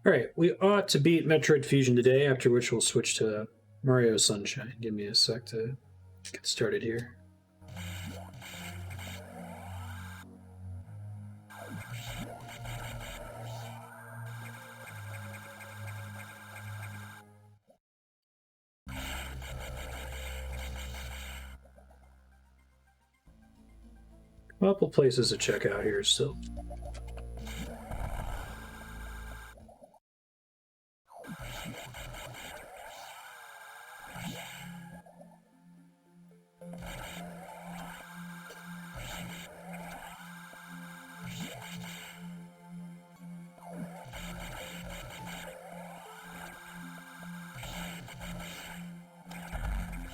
Alright, we ought to beat Metroid Fusion today, after which we'll switch to Mario Sunshine. Give me a sec to get started here. Couple places to check out here still.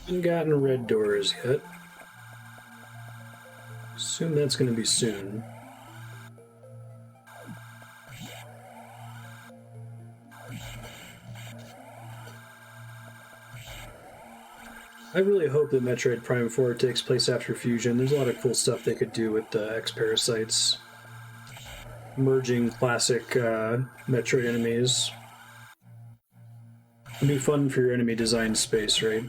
Haven't gotten red doors yet. Assume that's going to be soon. I really hope that Metroid Prime 4 takes place after Fusion. There's a lot of cool stuff they could do with the X-Parasites. Merging classic Metroid enemies. It'd be fun for your enemy design space, right?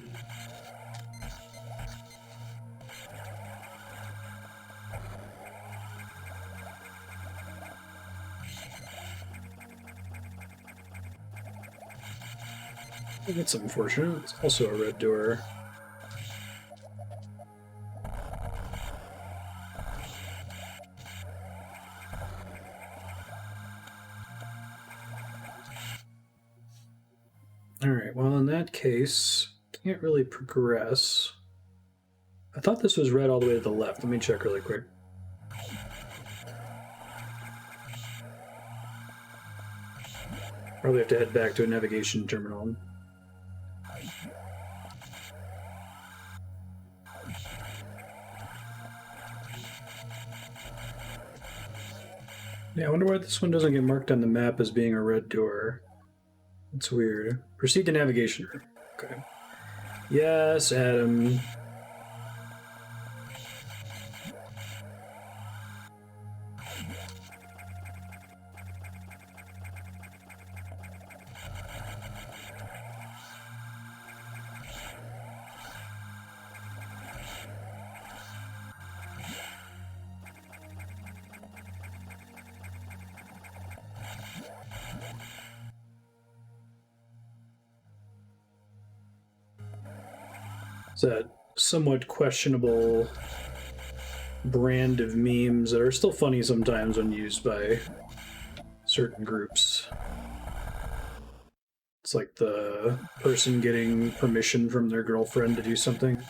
That's unfortunate. It's also a red door. Alright, well in that case, can't really progress. I thought this was red all the way to the left. Let me check really quick. Probably have to head back to a navigation terminal. Yeah, I wonder why this one doesn't get marked on the map as being a red door. That's weird. Proceed to navigation. Okay. Yes, Adam. That somewhat questionable brand of memes that are still funny sometimes when used by certain groups. It's like the person getting permission from their girlfriend to do something.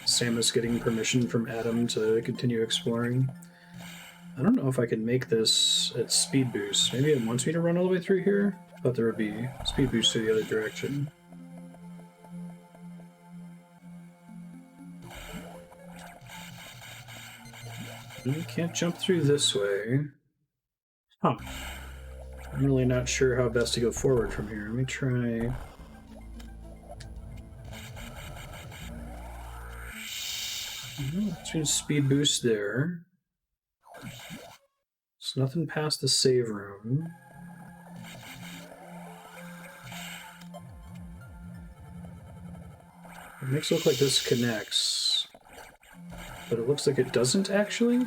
Samus getting permission from Adam to continue exploring. I don't know if I can make this at speed boost. Maybe it wants me to run all the way through here? I thought there would be speed boost to the other direction. You can't jump through this way. Huh. I'm really not sure how best to go forward from here. Let me try... Let's do speed boost there. There's nothing past the save room. It makes it look like this connects. But it looks like it doesn't actually.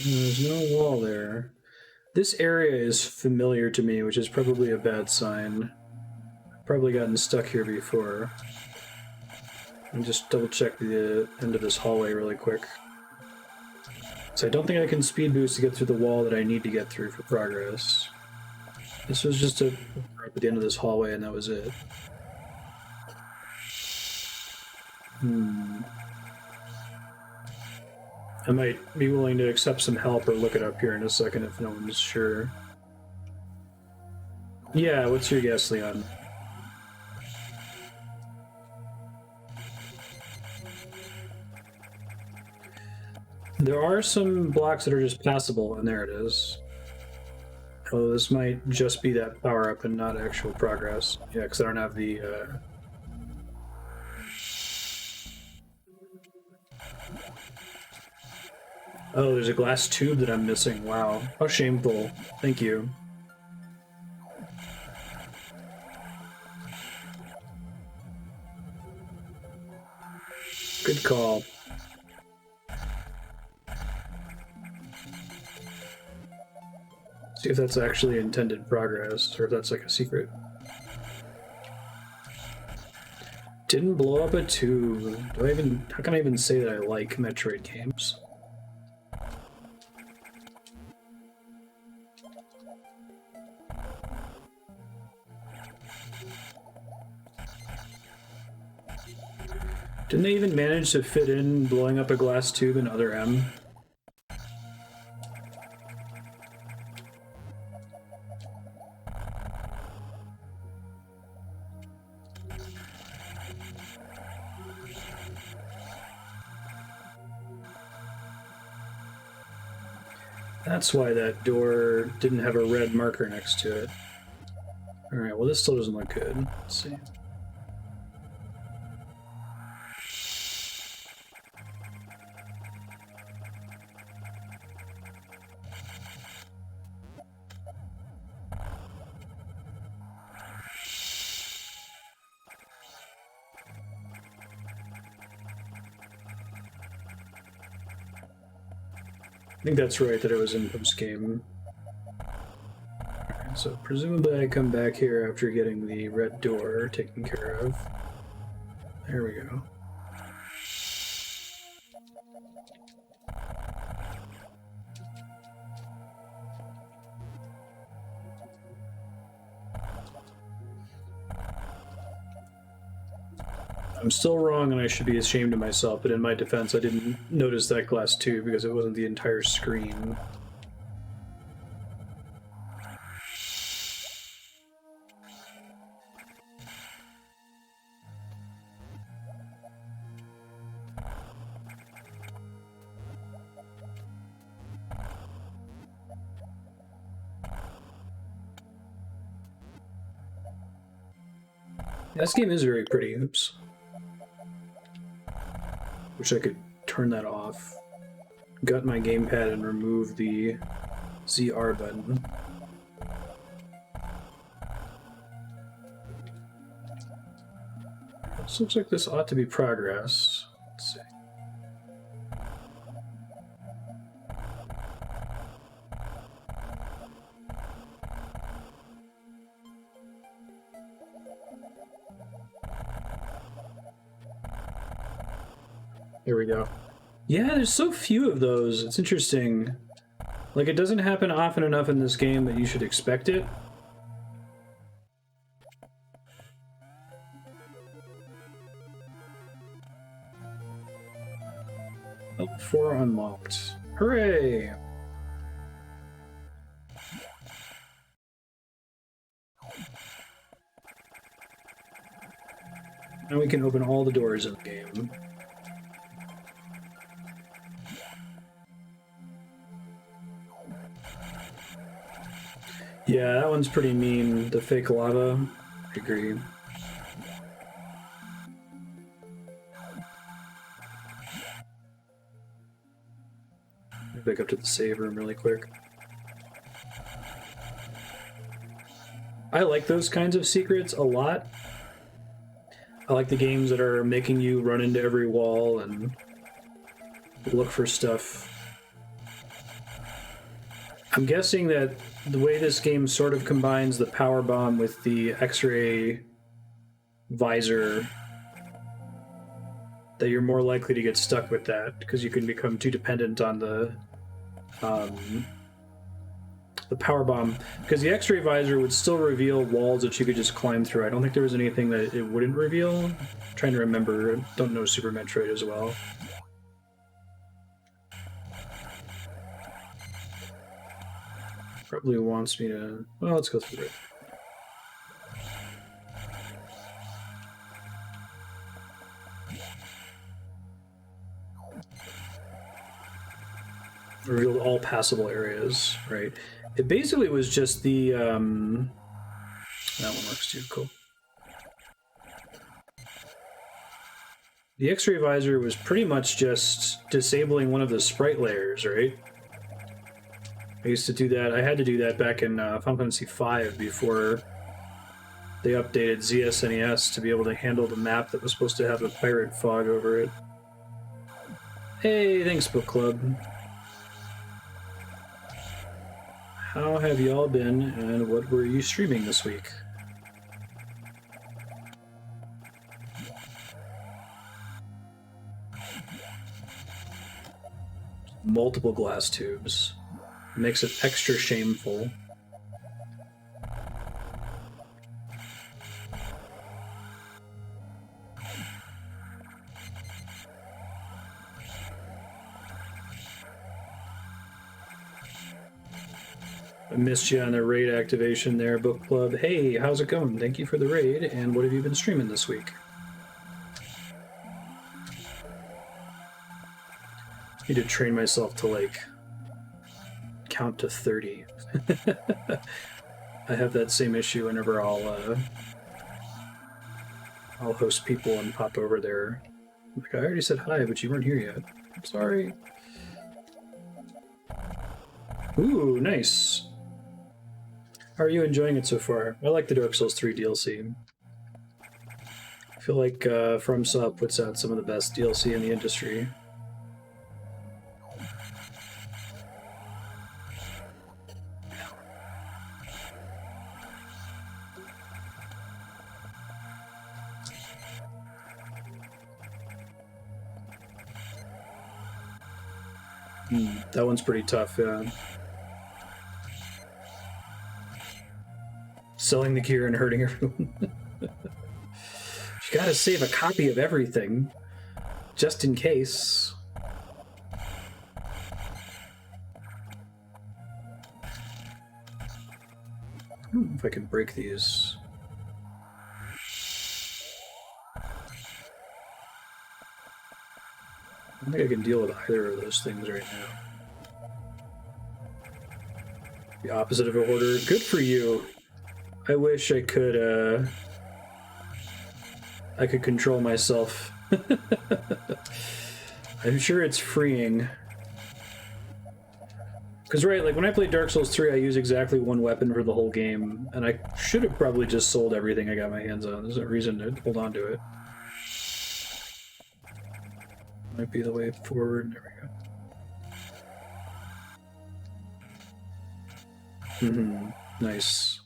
There's no wall there. This area is familiar to me, which is probably a bad sign. I've probably gotten stuck here before. And just double check the end of this hallway really quick. So I don't think I can speed boost to get through the wall that I need to get through for progress. This was just up at the end of this hallway and that was it. I might be willing to accept some help or look it up here in a second if no one's sure. Yeah, what's your guess, Leon? There are some blocks that are just passable, and there it is. Oh, this might just be that power-up and not actual progress. Yeah, because I don't have the... Oh, there's a glass tube that I'm missing. Wow. How shameful. Thank you. Good call. See if that's actually intended progress, or if that's like a secret. Didn't blow up a tube. Do I even... How can I even say that I like Metroid games? Didn't they even manage to fit in blowing up a glass tube in Other M? That's why that door didn't have a red marker next to it. Alright, well this still doesn't look good. Let's see. I think that's right, that it was in post-game. Okay, so presumably I come back here after getting the red door taken care of. There we go. I'm still wrong and I should be ashamed of myself, but in my defense I didn't notice that glass tube because it wasn't the entire screen. This game is very pretty. Oops. Wish I could turn that off. Gut my gamepad and remove the ZR button. This looks like this ought to be progress. Let's see. Here we go. Yeah, there's so few of those. It's interesting. Like, it doesn't happen often enough in this game that you should expect it. Oh, 4 unlocked. Hooray! Now we can open all the doors in the game. Yeah, that one's pretty mean. The fake lava. I agree. Back up to the save room really quick. I like those kinds of secrets a lot. I like the games that are making you run into every wall and look for stuff. I'm guessing that the way this game sort of combines the power bomb with the X-ray visor, that you're more likely to get stuck with that because you can become too dependent on the power bomb. Because the X-ray visor would still reveal walls that you could just climb through. I don't think there was anything that it wouldn't reveal. I'm trying to remember. I don't know Super Metroid as well. Probably wants me to... Well, let's go through it. Revealed all passable areas, right? It basically was just the... That one works too, cool. The X-ray visor was pretty much just disabling one of the sprite layers, right? I used to do that. I had to do that back in Final Fantasy V before they updated ZSNES to be able to handle the map that was supposed to have the pirate fog over it. Hey, thanks, Book Club. How have y'all been, and what were you streaming this week? Multiple glass tubes. Makes it extra shameful. I missed you on the raid activation there, Book Club. Hey, how's it going? Thank you for the raid, and what have you been streaming this week? Need to train myself to, like, count to 30. I have that same issue whenever I'll host people and pop over there. Like, I already said hi, but you weren't here yet. I'm sorry. Ooh, nice. How are you enjoying it so far? I like the Dark Souls 3 DLC. I feel like FromSoft puts out some of the best DLC in the industry. That one's pretty tough, yeah. Selling the gear and hurting everyone. You gotta save a copy of everything, just in case. I don't know if I can break these. I don't think I can deal with either of those things right now. The opposite of a hoarder. Good for you. I wish I could control myself. I'm sure it's freeing. Because, right, like, when I played Dark Souls 3, I use exactly one weapon for the whole game, and I should have probably just sold everything I got my hands on. There's no reason to hold on to it. Might be the way forward. There we go. Nice.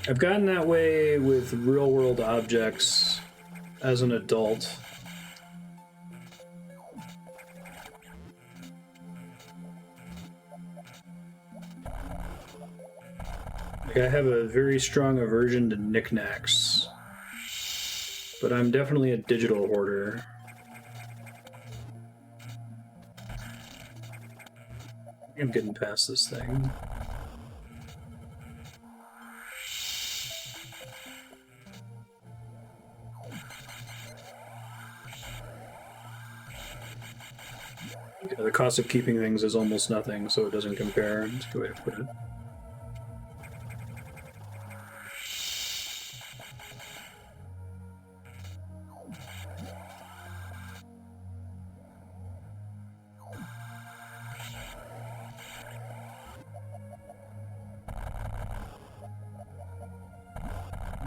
I've gotten that way with real-world objects as an adult. Like, I have a very strong aversion to knickknacks, but I'm definitely a digital hoarder. I'm getting past this thing. Yeah, the cost of keeping things is almost nothing, so it doesn't compare. That's a good way to put it.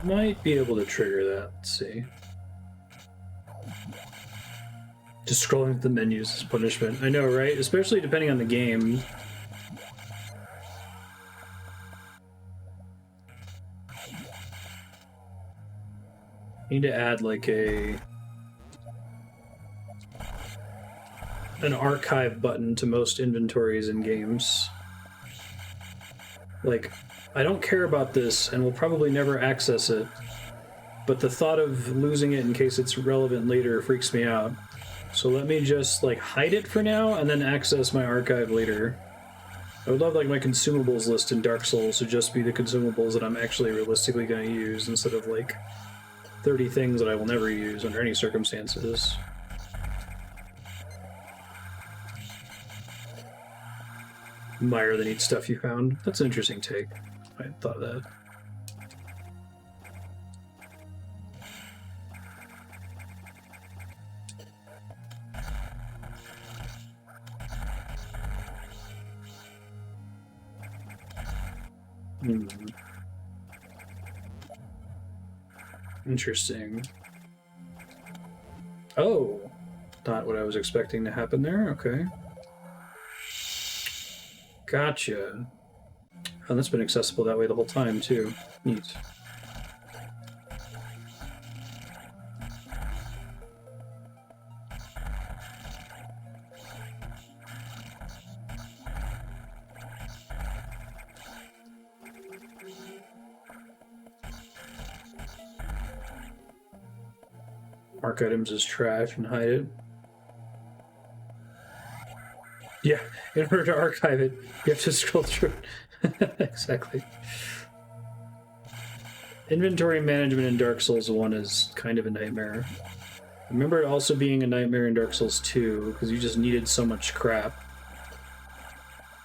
Might be able to trigger that. Let's see. Just scrolling through the menus is punishment. I know, right? Especially depending on the game. Need to add like an archive button to most inventories in games. Like, I don't care about this and will probably never access it, but the thought of losing it in case it's relevant later freaks me out. So let me just, like, hide it for now and then access my archive later. I would love, like, my consumables list in Dark Souls to just be the consumables that I'm actually realistically going to use instead of, like, 30 things that I will never use under any circumstances. admire the neat stuff you found. That's an interesting take. I hadn't thought of that. Interesting. Oh, not what I was expecting to happen there. Okay. Gotcha. Oh, that's been accessible that way the whole time, too. Neat. Mark items as trash and hide it. Yeah, in order to archive it, you have to scroll through it. Exactly. Inventory management in Dark Souls 1 is kind of a nightmare. I remember it also being a nightmare in Dark Souls 2, because you just needed so much crap.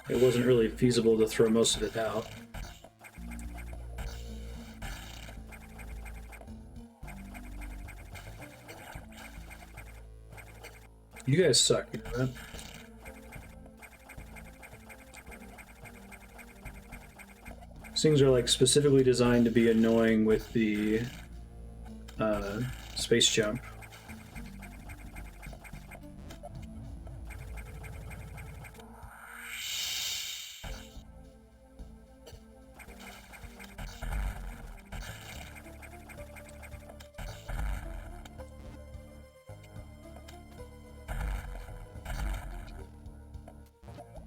It wasn't really feasible to throw most of it out. You guys suck, you know that? These things are like specifically designed to be annoying with the space jump.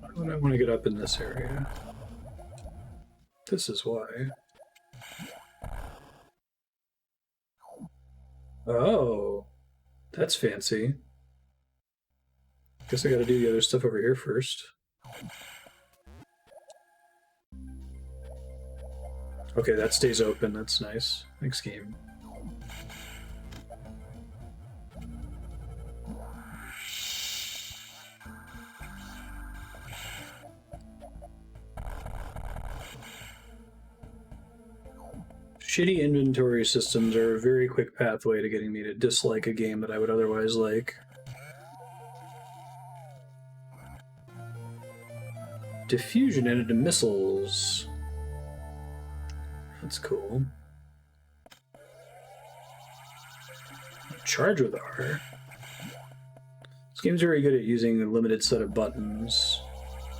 Why would I want to get up in this area? This is why. Oh, that's fancy. Guess I gotta do the other stuff over here first. Okay, that stays open. That's nice. Thanks, game. Shitty inventory systems are a very quick pathway to getting me to dislike a game that I would otherwise like. Diffusion into missiles. That's cool. Charge with R. This game's very good at using a limited set of buttons.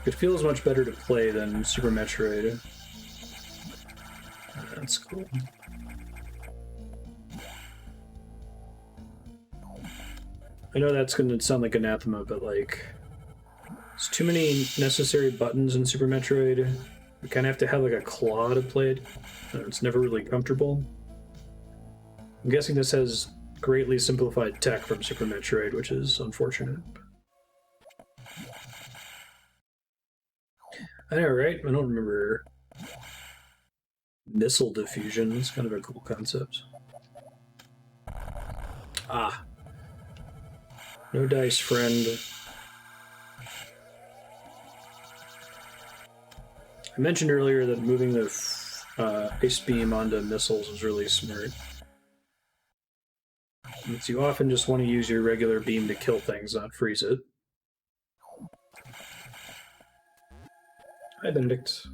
It feels much better to play than Super Metroid. That's cool. I know that's going to sound like anathema, but like, there's too many necessary buttons in Super Metroid. You kind of have to have like a claw to play it. It's never really comfortable. I'm guessing this has greatly simplified tech from Super Metroid, which is unfortunate. I know, right? I don't remember. Missile diffusion. It's kind of a cool concept. Ah. No dice, friend. I mentioned earlier that moving the ice beam onto missiles is really smart. Since you often just want to use your regular beam to kill things, not freeze it. Hi, Benedict.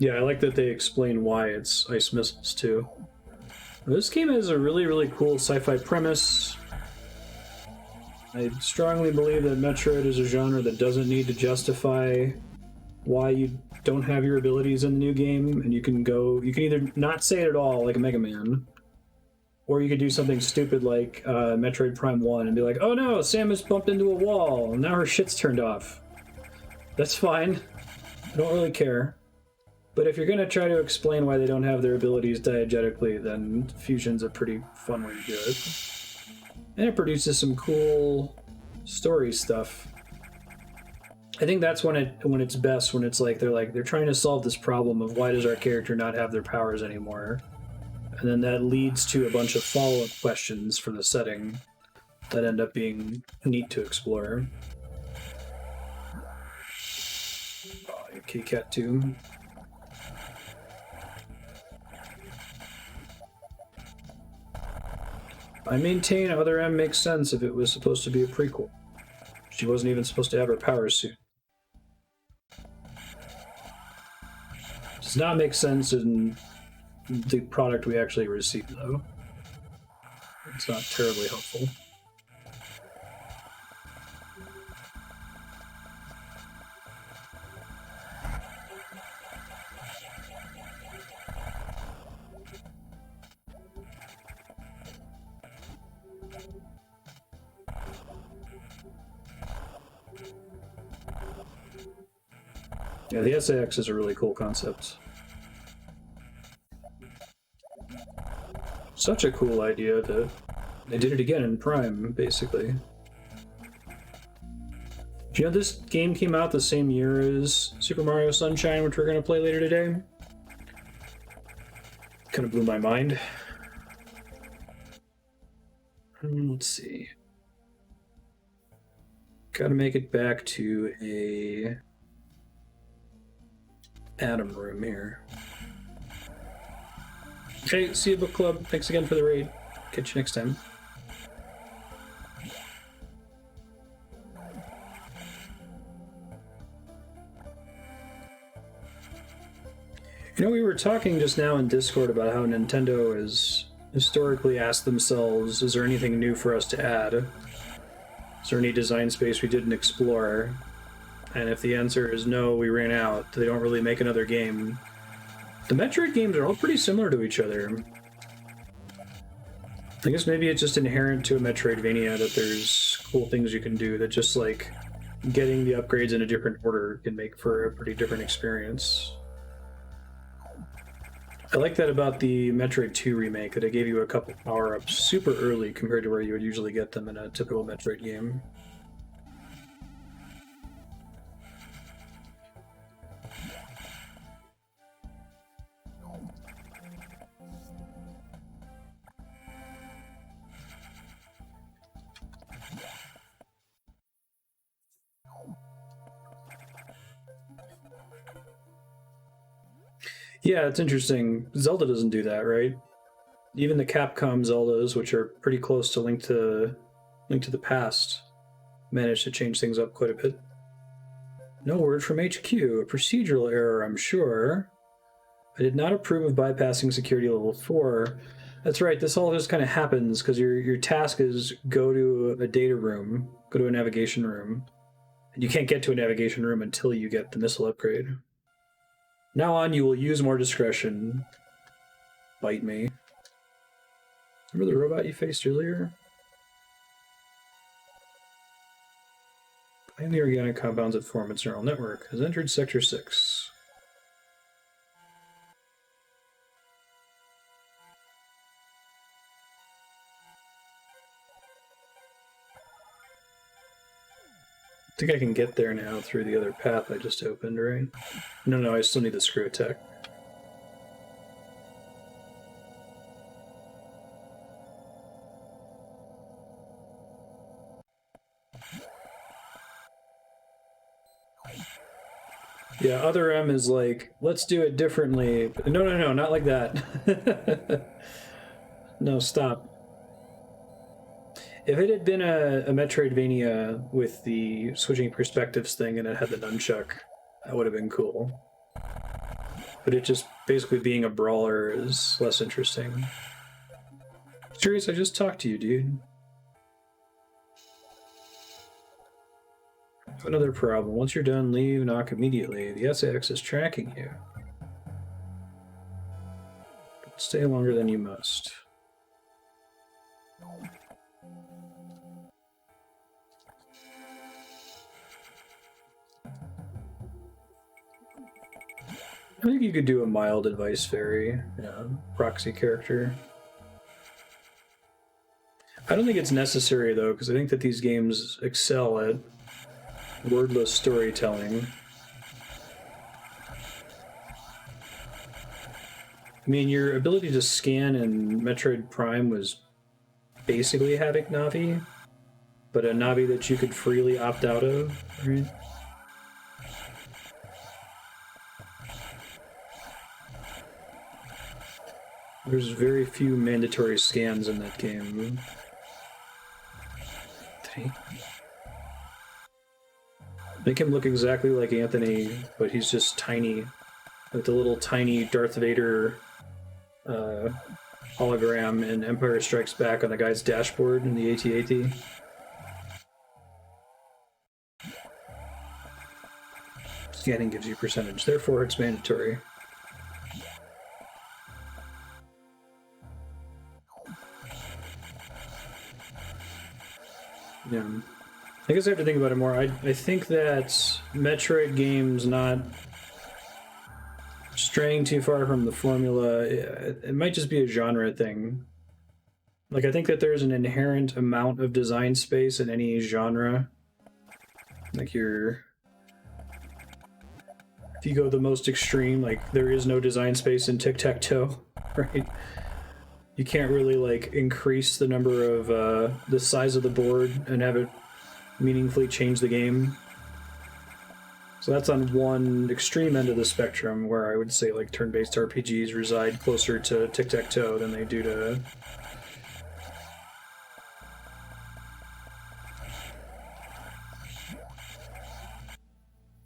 Yeah, I like that they explain why it's ice missiles, too. This game has a really, really cool sci-fi premise. I strongly believe that Metroid is a genre that doesn't need to justify why you don't have your abilities in the new game, and you can either not say it at all, like a Mega Man, or you could do something stupid like Metroid Prime 1 and be like, oh no, Samus bumped into a wall, and now her shit's turned off. That's fine. I don't really care. But if you're going to try to explain why they don't have their abilities diegetically, then fusion's a pretty fun way to do it. And it produces some cool story stuff. I think that's when it's best, when it's like they're trying to solve this problem of why does our character not have their powers anymore, and then that leads to a bunch of follow-up questions for the setting that end up being neat to explore. Oh, your kitty cat too. I maintain Other M makes sense if it was supposed to be a prequel. She wasn't even supposed to have her powers soon. Does not make sense in the product we actually received, though. It's not terribly helpful. Yeah, the SAX is a really cool concept. Such a cool idea that they did it again in Prime, basically. Do you know this game came out the same year as Super Mario Sunshine, which we're going to play later today? Kind of blew my mind. Let's see. Gotta make it back to a Adam room here. Okay, see you, book club. Thanks again for the raid. Catch you next time. You know, we were talking just now in Discord about how Nintendo has historically asked themselves, is there anything new for us to add? Is there any design space we didn't explore? And if the answer is no, we ran out, they don't really make another game. The Metroid games are all pretty similar to each other. I guess maybe it's just inherent to a Metroidvania that there's cool things you can do that just like getting the upgrades in a different order can make for a pretty different experience. I like that about the Metroid 2 remake, that it gave you a couple power-ups super early compared to where you would usually get them in a typical Metroid game. Yeah, it's interesting. Zelda doesn't do that, right? Even the Capcom Zeldas, which are pretty close to Link to the Past, managed to change things up quite a bit. No word from HQ. A procedural error, I'm sure. I did not approve of bypassing security level 4. That's right, this all just kind of happens because your task is go to a data room, go to a navigation room, and you can't get to a navigation room until you get the missile upgrade. Now on, you will use more discretion. Bite me. Remember the robot you faced earlier? Find the organic compounds that form its neural network. Has entered Sector 6. I think I can get there now through the other path I just opened, right? No, I still need the screw attack. Yeah, Other M is like, let's do it differently. No, not like that. No, stop. If it had been a Metroidvania with the switching perspectives thing and it had the nunchuck, that would have been cool. But it just basically being a brawler is less interesting. Serious, I just talked to you, dude. Another problem. Once you're done, leave, knock immediately. The SAX is tracking you. Stay longer than you must. I think you could do a mild advice fairy, proxy character. I don't think it's necessary though, because I think that these games excel at wordless storytelling. I mean, your ability to scan in Metroid Prime was basically Havoc Navi, but a Navi that you could freely opt out of, right? There's very few mandatory scans in that game. Make him look exactly like Anthony, but he's just tiny. Like the little tiny Darth Vader hologram in Empire Strikes Back on the guy's dashboard in the AT-AT. Scanning gives you percentage, therefore it's mandatory. Yeah. I guess I have to think about it more. I think that Metroid games not straying too far from the formula, it might just be a genre thing. Like, I think that there's an inherent amount of design space in any genre. Like, if you go the most extreme, like, there is no design space in tic-tac-toe, right? You can't really, like, increase the number of, the size of the board and have it meaningfully change the game. So that's on one extreme end of the spectrum, where I would say, like, turn-based RPGs reside closer to tic-tac-toe than they do to...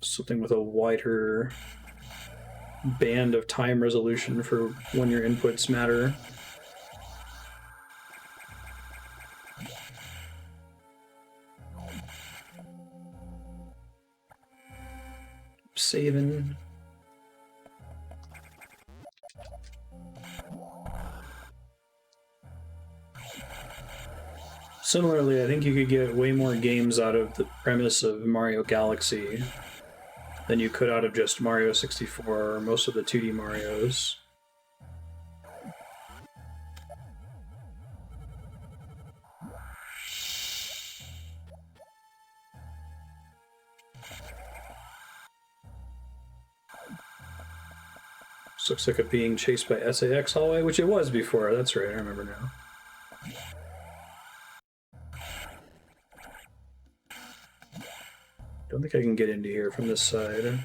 something with a wider band of time resolution for when your inputs matter. Saving. Similarly, I think you could get way more games out of the premise of Mario Galaxy than you could out of just Mario 64 or most of the 2D Marios. This looks like a being chased by SAX hallway, which it was before. That's right, I remember now. Don't think I can get into here from this side.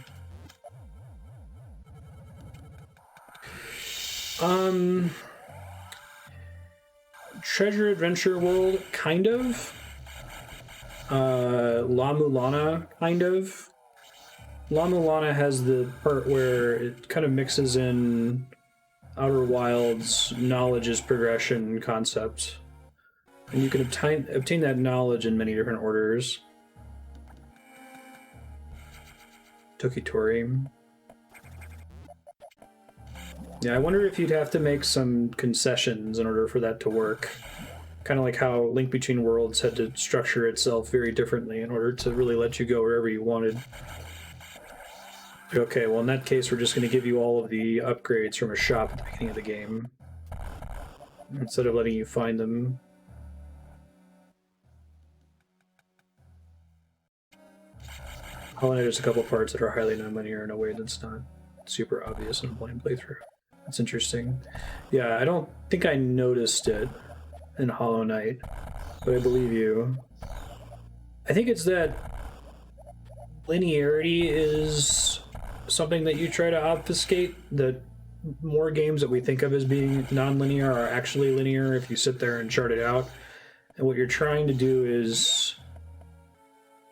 Treasure Adventure World, kind of. La Mulana, kind of. La Mulana has the part where it kind of mixes in Outer Wilds knowledge is progression concept. And you can obtain that knowledge in many different orders. Tokitori. Yeah, I wonder if you'd have to make some concessions in order for that to work. Kind of like how Link Between Worlds had to structure itself very differently in order to really let you go wherever you wanted. Okay, well in that case we're just going to give you all of the upgrades from a shop at the beginning of the game, instead of letting you find them. Hollow Knight has a couple parts that are highly non-linear in a way that's not super obvious in a blind playthrough. That's interesting. Yeah, I don't think I noticed it in Hollow Knight, but I believe you. I think it's that linearity is something that you try to obfuscate, that more games that we think of as being non-linear are actually linear if you sit there and chart it out. And what you're trying to do is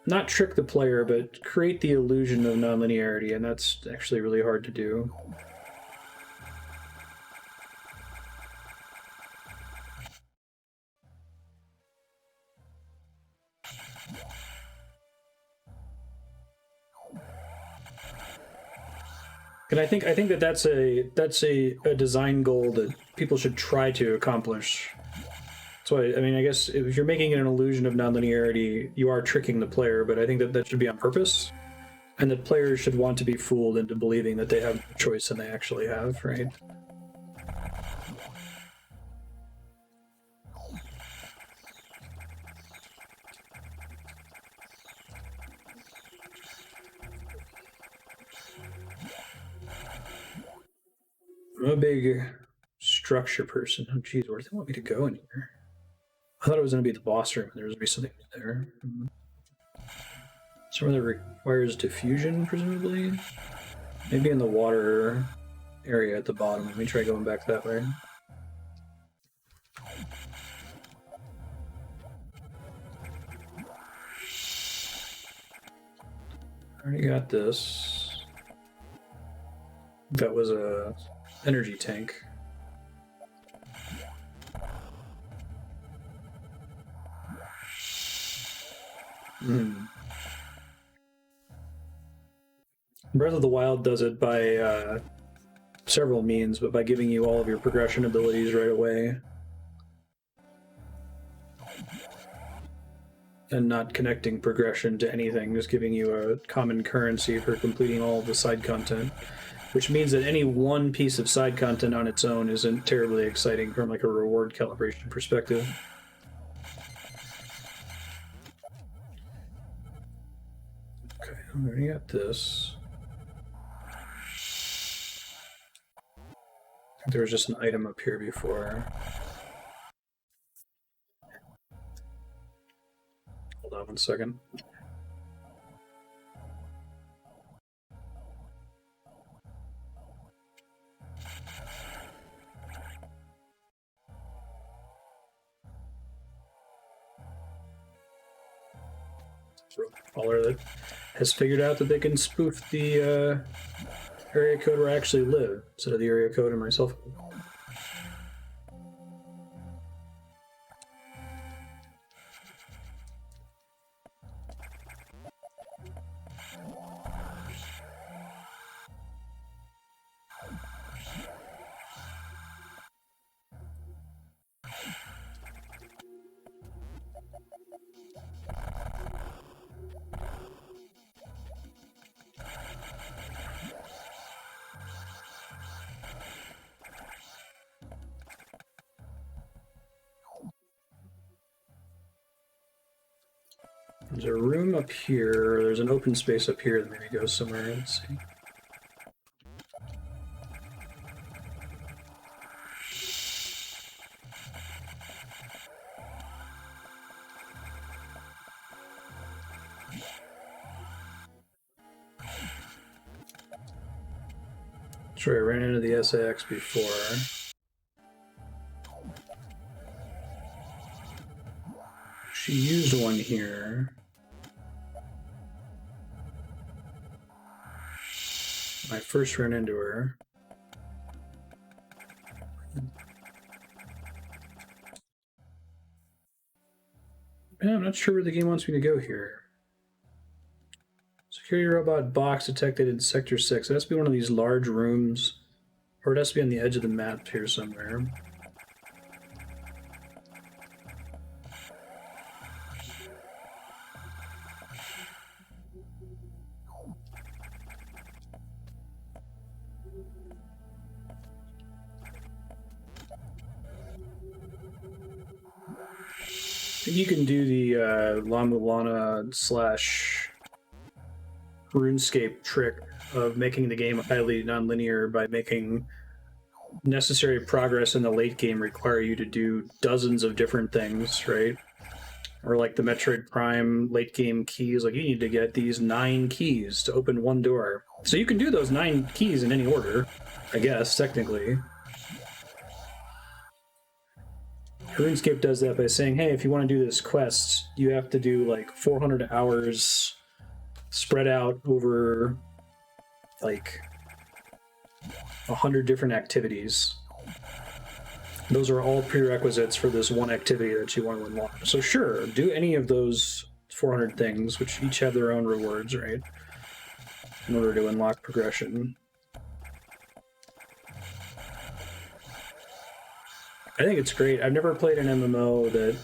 not trick the player, but create the illusion of non-linearity, and that's actually really hard to do. And I think that that's a design goal that people should try to accomplish. So I mean, I guess if you're making it an illusion of nonlinearity, you are tricking the player, but I think that that should be on purpose, and that players should want to be fooled into believing that they have more choice than they actually have, right? I'm a big structure person. Oh, geez, where do they want me to go in here? I thought it was going to be the boss room. There was going to be something there. Somewhere that requires diffusion, presumably. Maybe in the water area at the bottom. Let me try going back that way. Already got this. That was a energy tank. Breath of the Wild does it by several means, but by giving you all of your progression abilities right away. And not connecting progression to anything, just giving you a common currency for completing all of the side content. Which means that any one piece of side content on its own isn't terribly exciting from like a reward calibration perspective. Okay, I already got this. I think there was just an item up here before. Hold on 1 second. Caller that has figured out that they can spoof the area code where I actually live instead of the area code in my cell phone. There's a room up here. There's an open space up here that maybe goes somewhere. Let's see. Sure, I ran into the SAX before. She used one here. I first ran into her. Yeah, I'm not sure where the game wants me to go here. Security Robot B.O.X detected in Sector 6. It has to be one of these large rooms, or it has to be on the edge of the map here somewhere. You can do the La Mulana / RuneScape trick of making the game highly nonlinear by making necessary progress in the late game require you to do dozens of different things, right? Or like the Metroid Prime late game keys, like you need to get these 9 keys to open one door. So you can do those 9 keys in any order, I guess, technically. RuneScape does that by saying, hey, if you want to do this quest, you have to do like 400 hours spread out over like 100 different activities. Those are all prerequisites for this one activity that you want to unlock. So sure, do any of those 400 things, which each have their own rewards, right? In order to unlock progression. I think it's great. I've never played an MMO that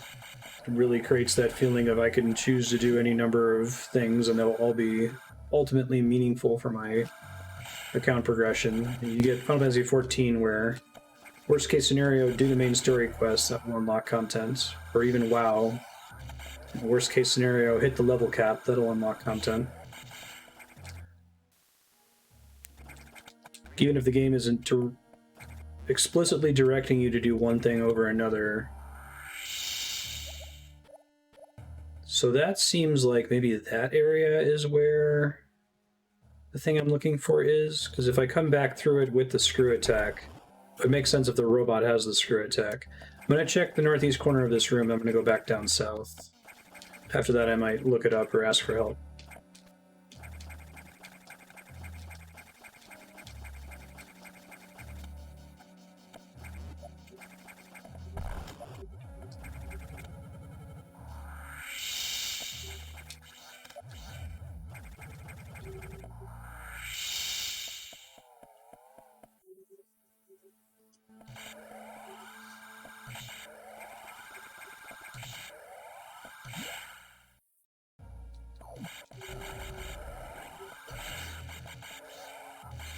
really creates that feeling of I can choose to do any number of things and they'll all be ultimately meaningful for my account progression. You get Final Fantasy XIV where worst case scenario, do the main story quest that will unlock content, or even WoW. Worst case scenario, hit the level cap, that'll unlock content. Even if the game isn't explicitly directing you to do one thing over another. So that seems like maybe that area is where the thing I'm looking for is, because if I come back through it with the screw attack, it makes sense if the robot has the screw attack. I'm going to check the northeast corner of this room. I'm going to go back down south. After that, I might look it up or ask for help.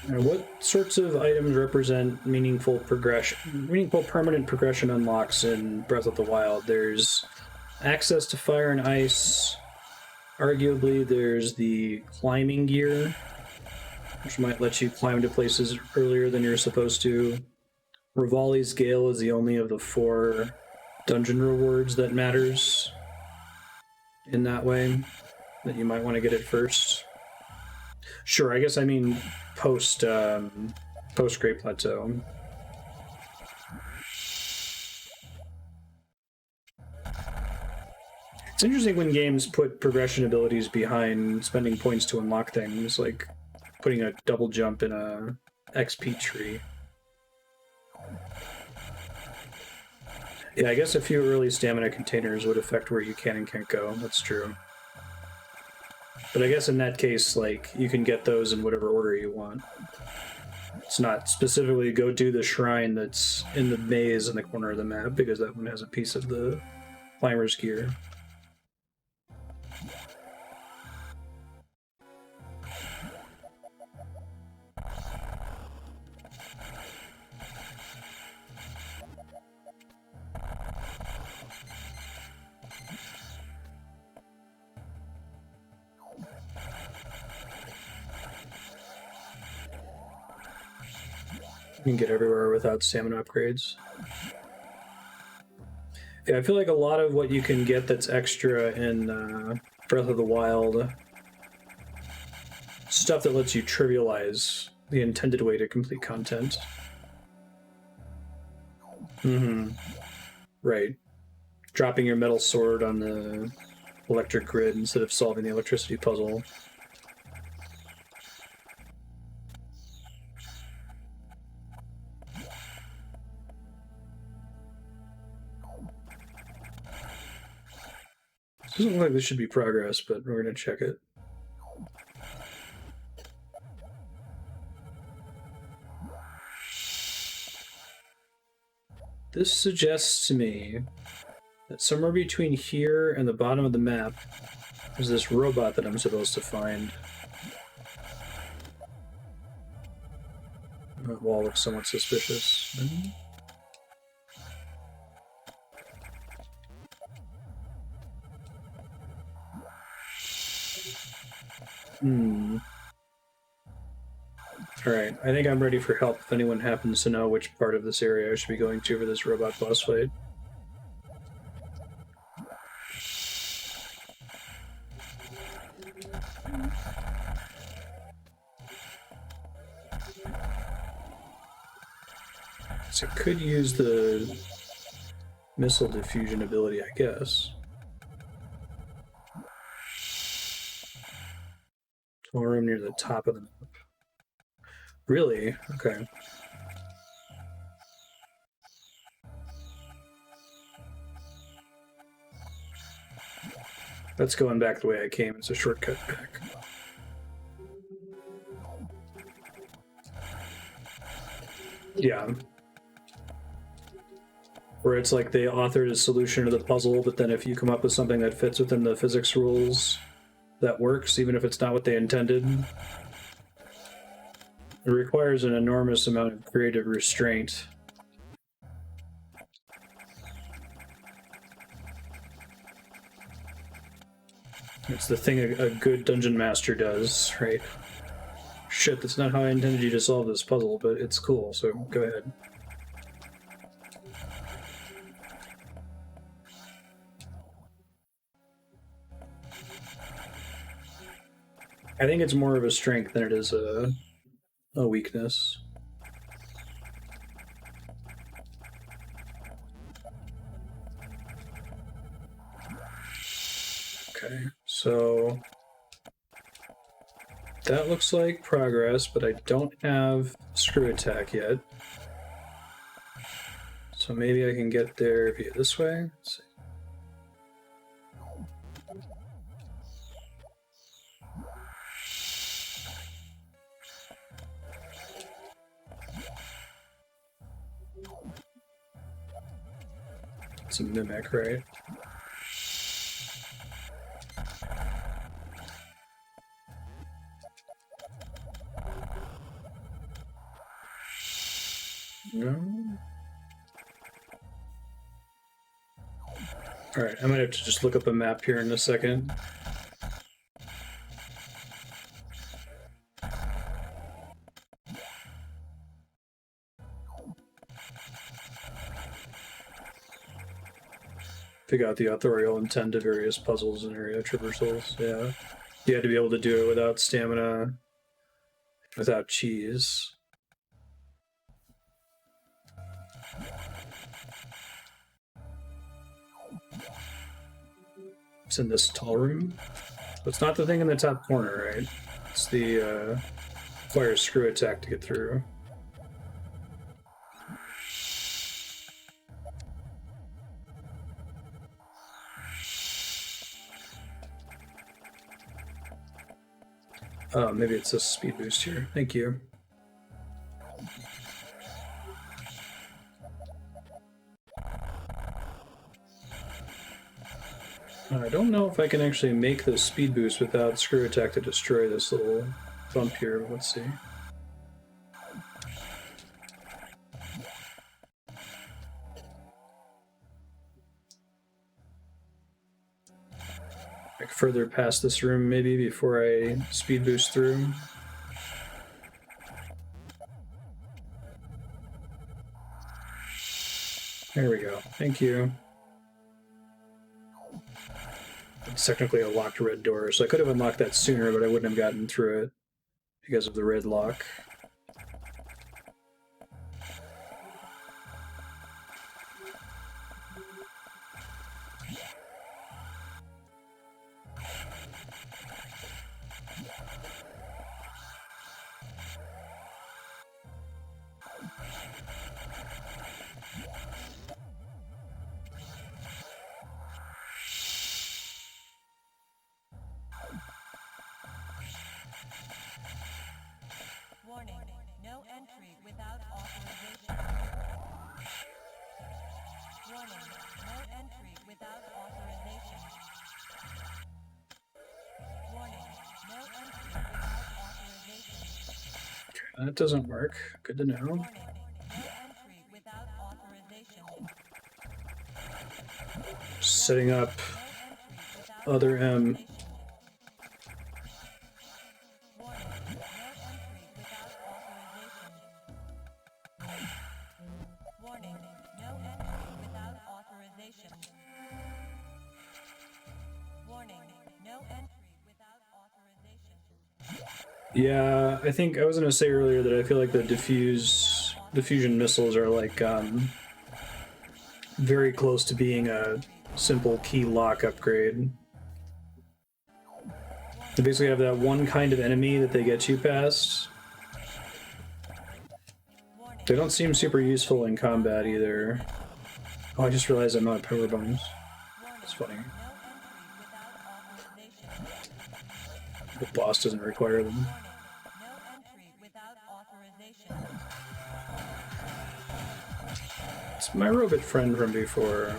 What sorts of items represent meaningful permanent progression unlocks in Breath of the Wild? There's access to fire and ice. Arguably, there's the climbing gear, which might let you climb to places earlier than you're supposed to. Rivali's Gale is the only of the 4 dungeon rewards that matters in that way, that you might want to get it first. Sure, I guess I mean post Great Plateau. It's interesting when games put progression abilities behind spending points to unlock things, like putting a double jump in a XP tree. Yeah, I guess a few early stamina containers would affect where you can and can't go. That's true. But I guess in that case, like, you can get those in whatever order you want. It's not specifically go do the shrine that's in the maze in the corner of the map, because that one has a piece of the climber's gear. You can get everywhere without stamina upgrades. Yeah, I feel like a lot of what you can get that's extra in Breath of the Wild, stuff that lets you trivialize the intended way to complete content. Right. Dropping your metal sword on the electric grid instead of solving the electricity puzzle. Doesn't look like this should be progress, but we're going to check it. This suggests to me that somewhere between here and the bottom of the map is this robot that I'm supposed to find. That wall looks somewhat suspicious. Alright, I think I'm ready for help if anyone happens to know which part of this area I should be going to for this robot boss fight. So I could use the missile diffusion ability, I guess. Small room near the top of the map. Really? Okay. That's going back the way I came. It's a shortcut back. Yeah. Where it's like they authored a solution to the puzzle, but then if you come up with something that fits within the physics rules, that works, even if it's not what they intended. It requires an enormous amount of creative restraint. It's the thing a good dungeon master does, right? Shit, that's not how I intended you to solve this puzzle, but it's cool, so go ahead. I think it's more of a strength than it is a weakness. Okay, so that looks like progress, but I don't have screw attack yet. So maybe I can get there via this way. Let's see. It's a mimic, right? No. Alright, I might have to just look up a map here in a second. Figure out the authorial intent of various puzzles and area traversals. Yeah. You had to be able to do it without stamina, without cheese. It's in this tall room. So it's not the thing in the top corner, right? It's the fire screw attack to get through. Oh, maybe it's a speed boost here. Thank you. I don't know if I can actually make the speed boost without screw attack to destroy this little bump here. Let's see. Like further past this room maybe before I speed boost through. There we go. Thank you. It's technically a locked red door, so I could have unlocked that sooner, but I wouldn't have gotten through it because of the red lock. Warning, no entry without authorization. Warning, no entry without authorization. Warning, no entry without authorization. That doesn't work. Good to know. Warning, no entry without authorization. Setting up other M. Yeah, I think I was gonna say earlier that I feel like the diffusion missiles are like very close to being a simple key lock upgrade. They basically have that one kind of enemy that they get you past. They don't seem super useful in combat either. Oh, I just realized I'm not power bombs. It's funny. The boss doesn't require them. It's my robot friend from before.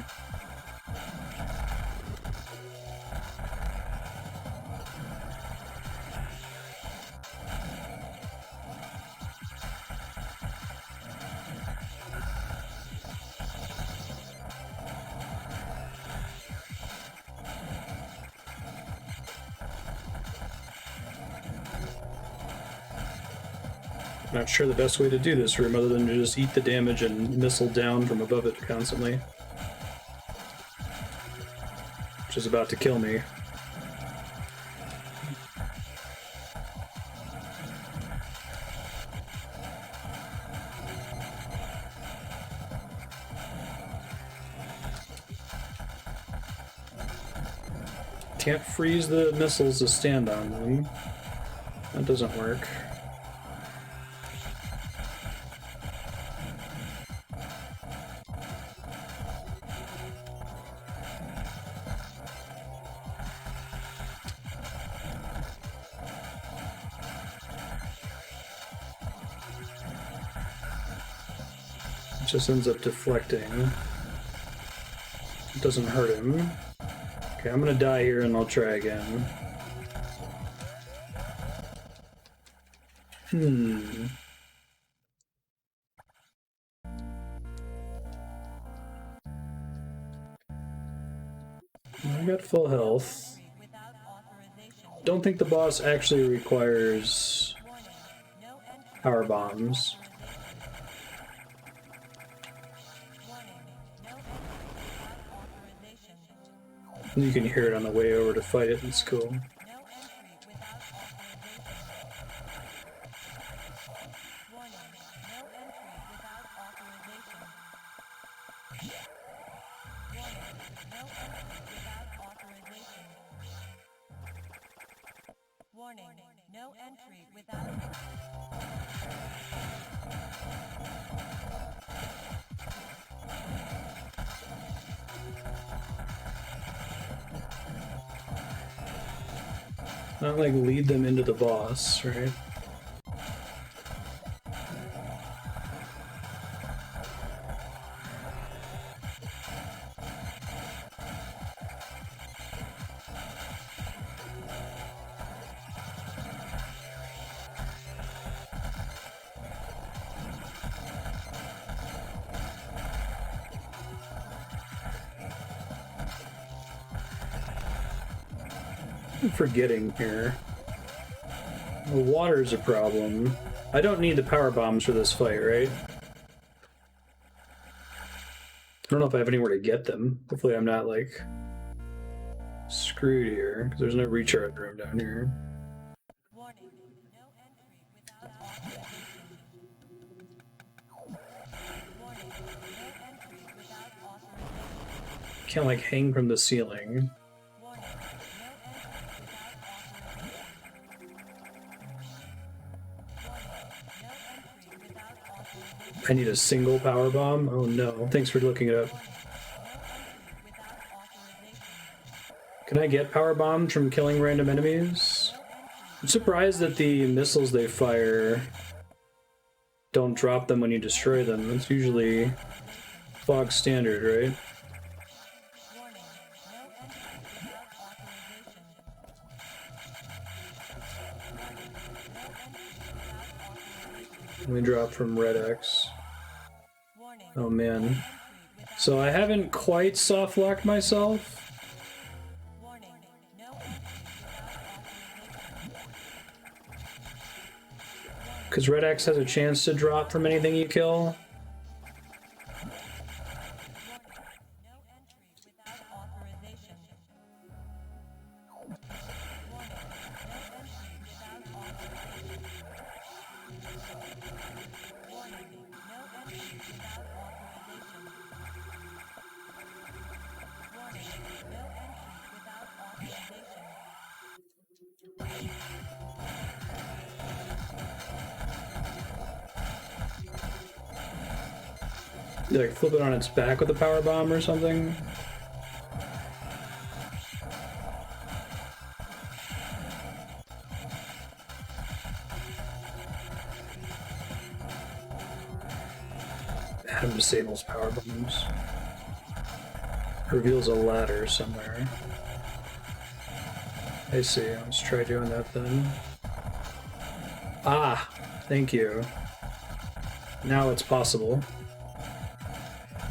Not sure the best way to do this room other than to just eat the damage and missile down from above it constantly. Which is about to kill me. Can't freeze the missiles to stand on them. That doesn't work. It just ends up deflecting. It doesn't hurt him. Okay, I'm gonna die here and I'll try again. I got full health. Don't think the boss actually requires power bombs. You can hear it on the way over to fight it, it's cool. Warning, no entry without Not like lead them into the boss, right? I'm forgetting here. The water's a problem. I don't need the power bombs for this fight, right? I don't know if I have anywhere to get them. Hopefully I'm not, like, screwed here, because there's no recharge room down here. warning, no entry without authorization. Warning, no entry without authorization. Can't, like, hang from the ceiling. Warning, no entry without authorization. I need a single power bomb? Oh no. Thanks for looking it up. Can I get power bombed from killing random enemies? I'm surprised that the missiles they fire don't drop them when you destroy them. It's usually bog standard, right? We drop from Red X. Oh man. So I haven't quite soft locked myself. Because Red X has a chance to drop from anything you kill. You like flip it on its back with a power bomb or something? Adam disables power bombs. Reveals a ladder somewhere. I see. Let's try doing that then. Ah! Thank you. Now it's possible.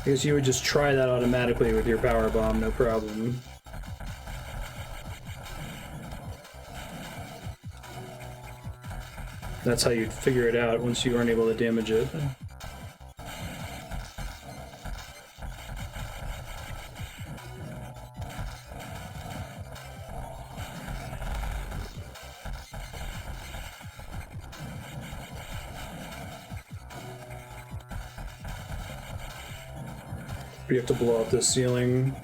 I guess you would just try that automatically with your power bomb, no problem. That's how you'd figure it out once you aren't able to damage it. You have to blow up the ceiling.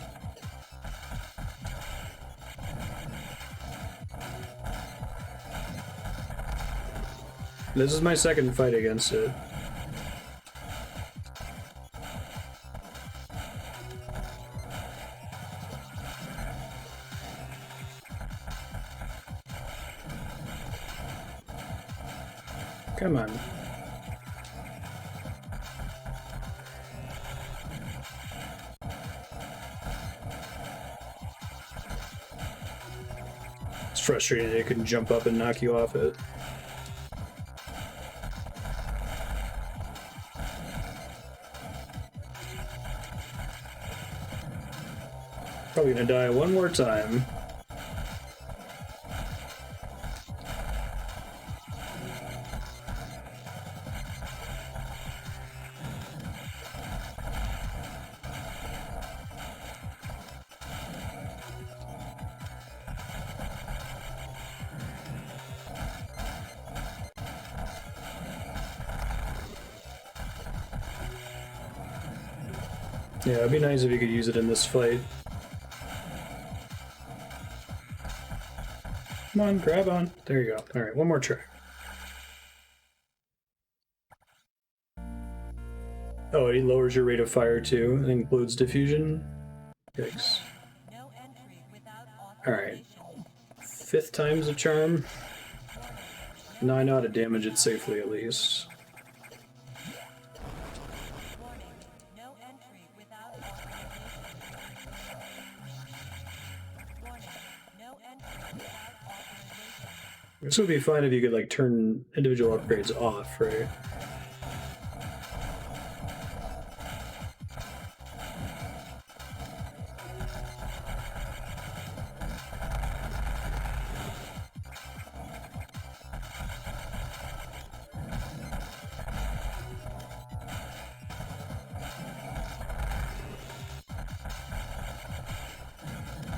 This is my second fight against it. Come on. It's frustrating that it can jump up and knock you off it. Probably gonna die one more time. Yeah, it'd be nice if you could use it in this fight. Come on, grab on. There you go. Alright, one more try. Oh, it lowers your rate of fire too. It includes diffusion. Yikes. No entry without Alright. authorization. 5th time's a charm. Now I know how to damage it safely at least. Warning. No entry without authorization. Warning. No entry without authorization. This would be fine if you could like turn individual upgrades off, right?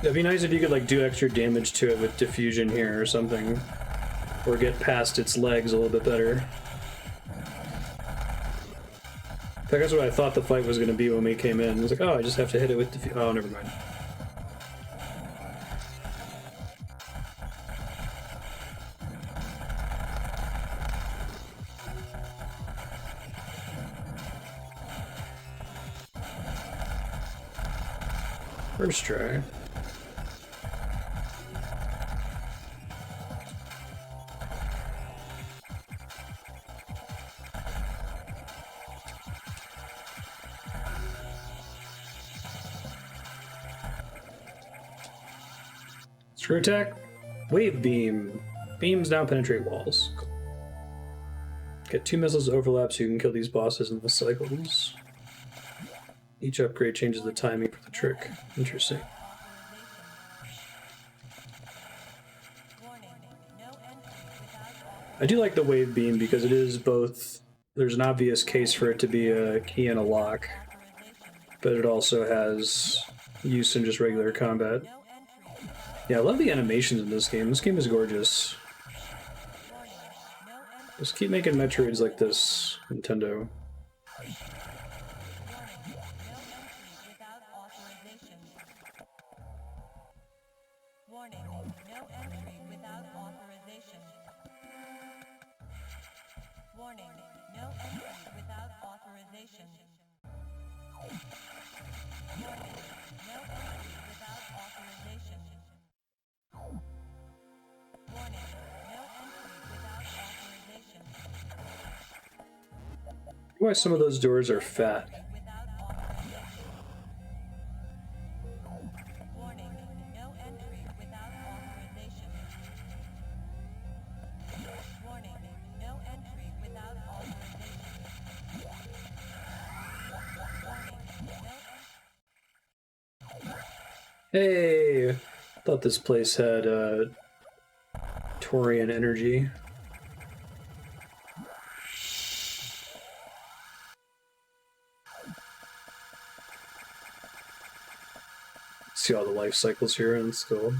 It'd be nice if you could like do extra damage to it with diffusion here or something. Or get past its legs a little bit better. In fact, that's what I thought the fight was going to be when we came in. I was like, oh, I just have to hit it with diffusion. Oh, never mind. First try. Screw attack. Wave beam. Beams now penetrate walls. Cool. Get 2 missiles overlap so you can kill these bosses in the cycles. Each upgrade changes the timing for the trick. Interesting. Warning. No entry without authorization. I do like the wave beam because it is both. There's an obvious case for it to be a key and a lock, but it also has use in just regular combat. No entry. Yeah, I love the animations in this game. This game is gorgeous. Warning. No entry. Just keep making Metroids like this, Nintendo. Warning. No entry without authorization. Warning. No entry without authorization. Warning. No entry without authorization. Warning. No entry without authorization. Warning. No entry without authorization. Why some of those doors are fat. Without authorization. Warning. No entry without authorization. Warning. No entry without authorization. Warning. No Hey! Thought this place had Torian energy. See all the life cycles here in school.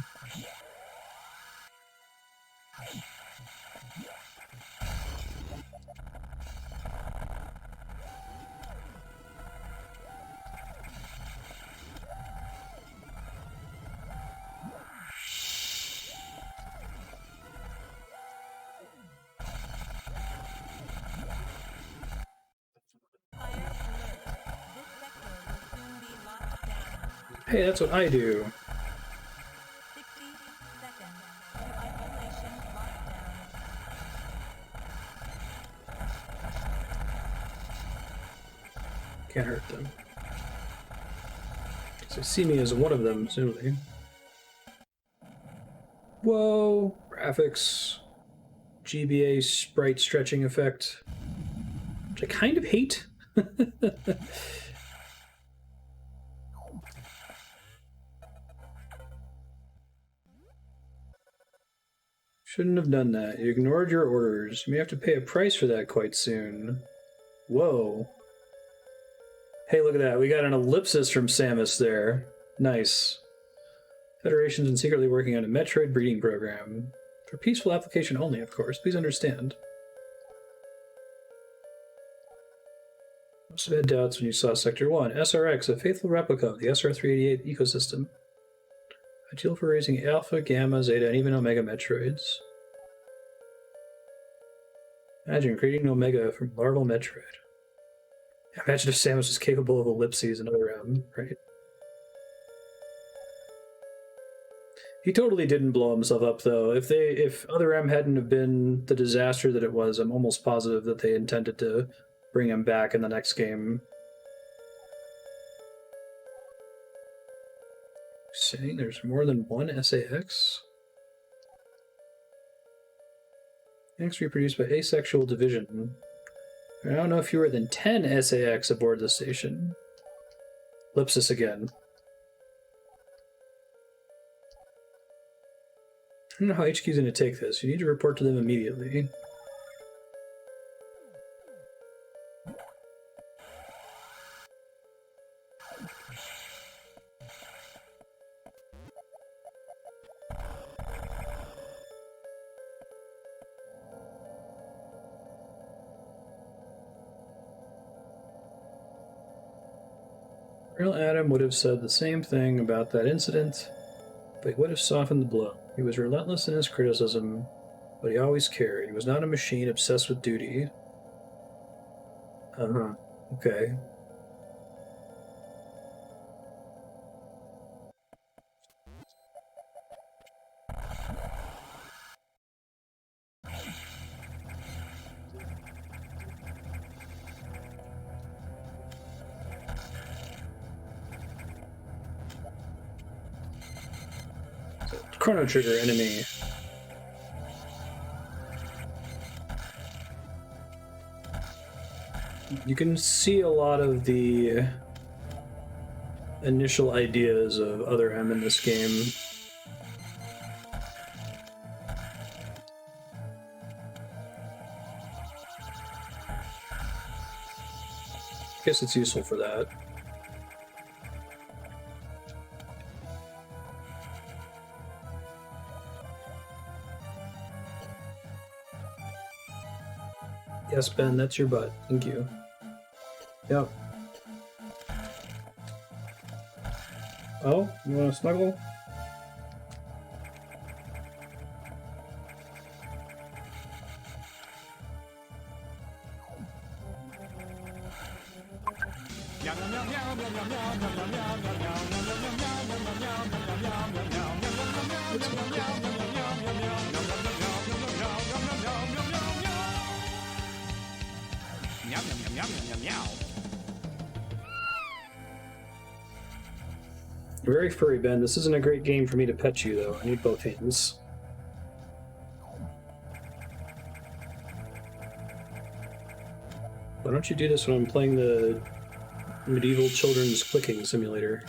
Hey, that's what I do. 60 seconds to isolation lockdown. Can't hurt them. So they see me as one of them, assuming. Whoa! Graphics. GBA sprite stretching effect. Which I kind of hate. Shouldn't have done that. You ignored your orders. You may have to pay a price for that quite soon. Whoa. Hey, look at that. We got an ellipsis from Samus there. Nice. Federation's been secretly working on a Metroid breeding program. For peaceful application only, of course. Please understand. Must have had doubts when you saw Sector 1. SRX, a faithful replica of the SR-388 ecosystem. Ideal for raising Alpha, Gamma, Zeta, and even Omega Metroids. Imagine creating an Omega from larval Metroid. Imagine if Samus was capable of ellipses in Other M, right? He totally didn't blow himself up, though. If Other M hadn't have been the disaster that it was, I'm almost positive that they intended to bring him back in the next game. Saying there's more than one SAX? X reproduced by asexual division. I don't know fewer than 10 SAX aboard the station. Ellipsis again. I don't know how HQ's going to take this. You need to report to them immediately. Real Adam would have said the same thing about that incident, but he would have softened the blow. He was relentless in his criticism, but he always cared. He was not a machine obsessed with duty. Uh-huh. Okay. Chrono Trigger enemy. You can see a lot of the initial ideas of Other M in this game. I guess it's useful for that. Yes, Ben, that's your butt. Thank you. Yep. Oh, you want to snuggle? You're very furry, Ben. This isn't a great game for me to pet you, though. I need both hands. Why don't you do this when I'm playing the medieval children's clicking simulator?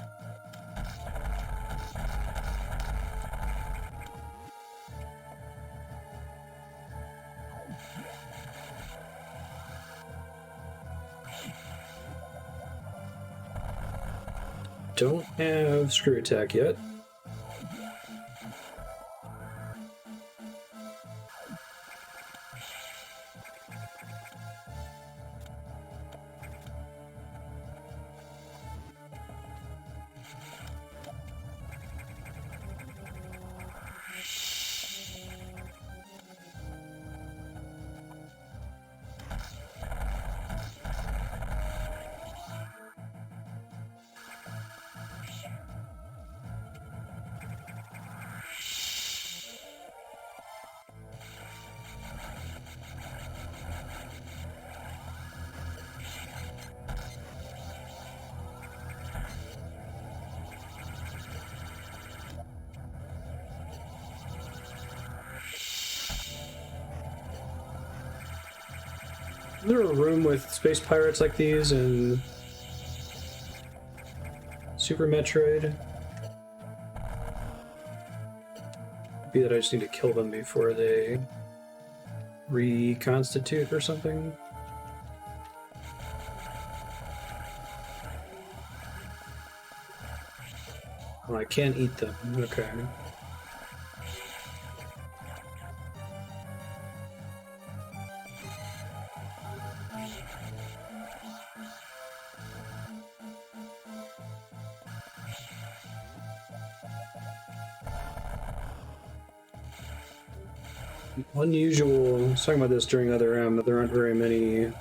Don't have screw attack yet. Is there a room with space pirates like these in Super Metroid? Be that I just need to kill them before they reconstitute or something. Oh, I can't eat them. Okay. Unusual. I was talking about this during other M, but there aren't very many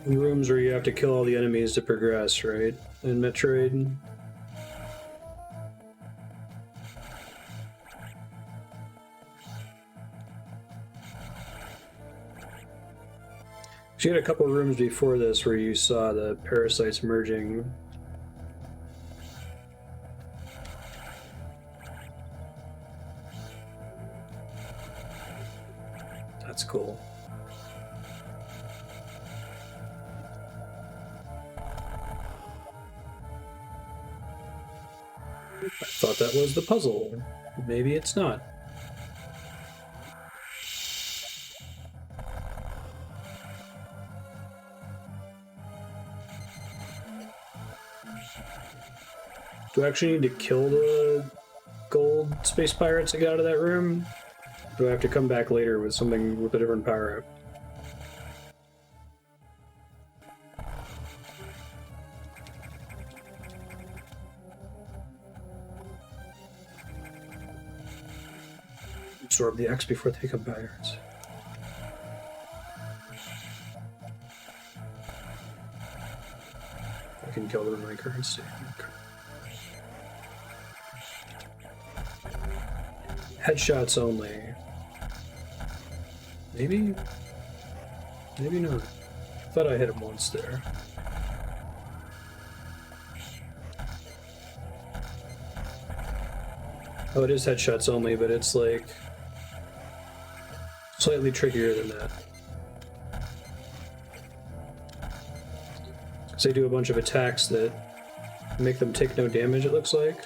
rooms where you have to kill all the enemies to progress, right? In Metroid. You had a couple rooms before this where you saw the parasites merging. That's cool. I thought that was the puzzle. Maybe it's not. Do I actually need to kill the gold space pirates to get out of that room? Do I have to come back later with something with a different power-up? Absorb the X before they become pirates. I can kill them in my current state. Headshots only. Maybe? Maybe not. I thought I hit him once there. Oh, it is headshots only, but it's like slightly trickier than that. Because they do a bunch of attacks that make them take no damage, it looks like.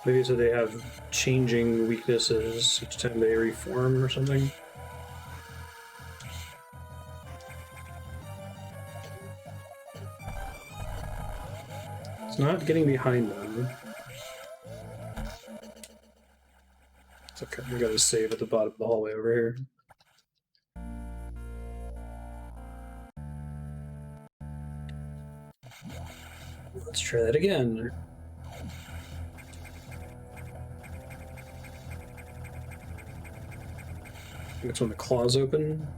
Maybe so they have changing weaknesses each time they reform or something. It's not getting behind them. It's okay, we gotta save at the bottom of the hallway over here. Let's try that again. That's when the claws open.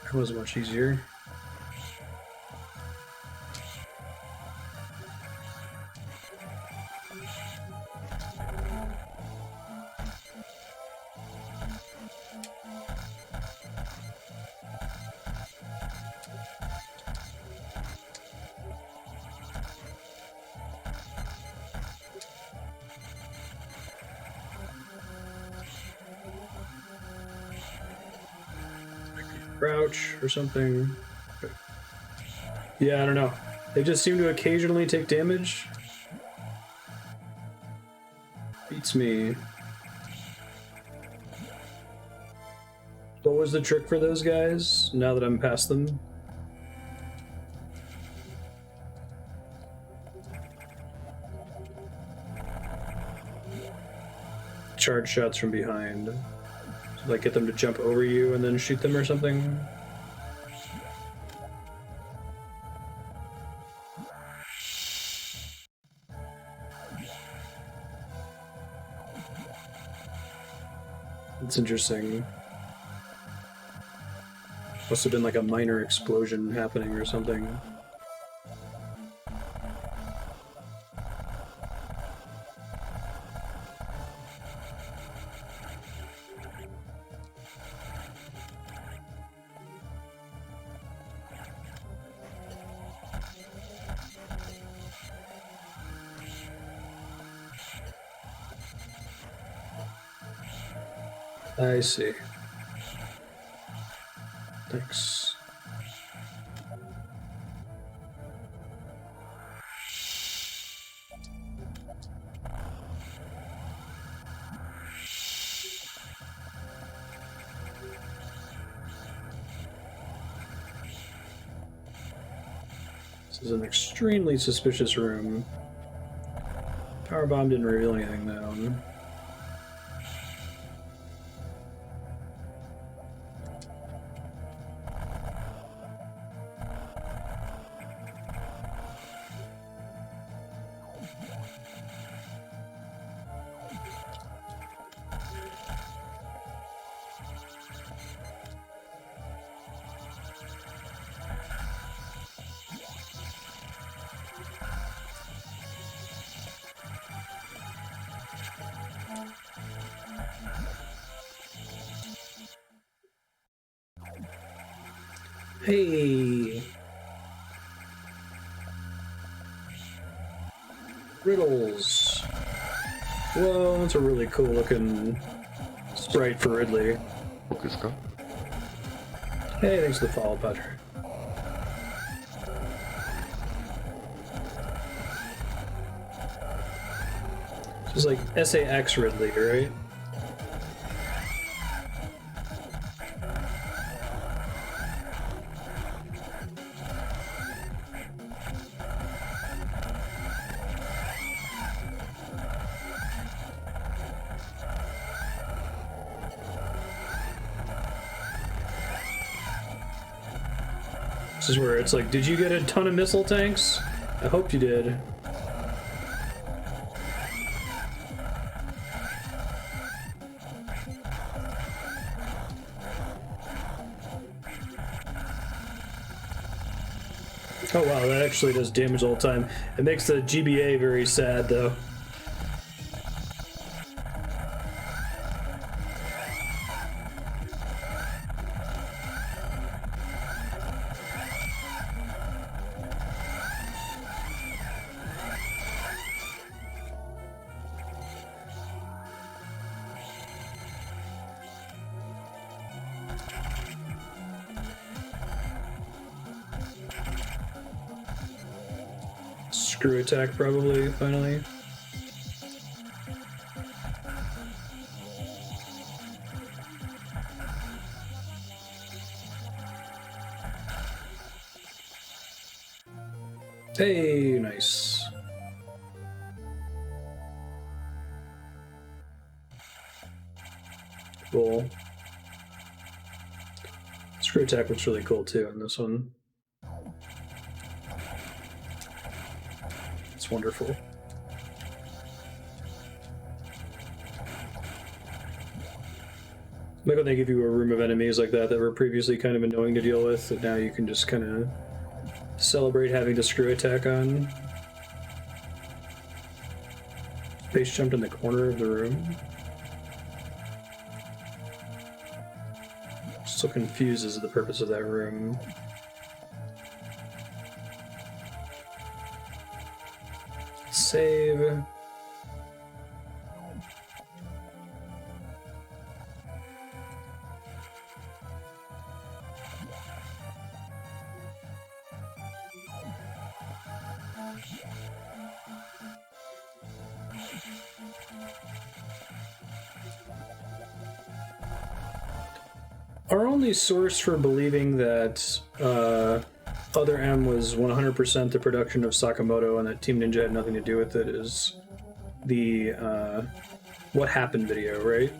That was much easier. Crouch or something. Yeah, I don't know. They just seem to occasionally take damage. Beats me. What was the trick for those guys, now that I'm past them? Charge shots from behind. Like get them to jump over you and then shoot them or something? It's interesting. Must have been like a minor explosion happening or something. I see. Thanks. This is an extremely suspicious room. Power bomb didn't reveal anything though. Hey! Riddles! Whoa, that's a really cool looking sprite for Ridley. Hey, thanks for the follow, Patrick. This is like SAX Ridley, right? This is where it's like, did you get a ton of missile tanks? I hope you did. Oh wow, that actually does damage all the time. It makes the GBA very sad though. Screw attack probably, finally. Hey, nice. Cool. Screw attack looks really cool too in this one. It's wonderful. Like when they give you a room of enemies like that were previously kind of annoying to deal with, that now you can just kind of celebrate having the screw attack on. Base jumped in the corner of the room. Still confused as to the purpose of that room. Save. Our only source for believing that Other M was 100% the production of Sakamoto and that Team Ninja had nothing to do with it is the What Happened video, right?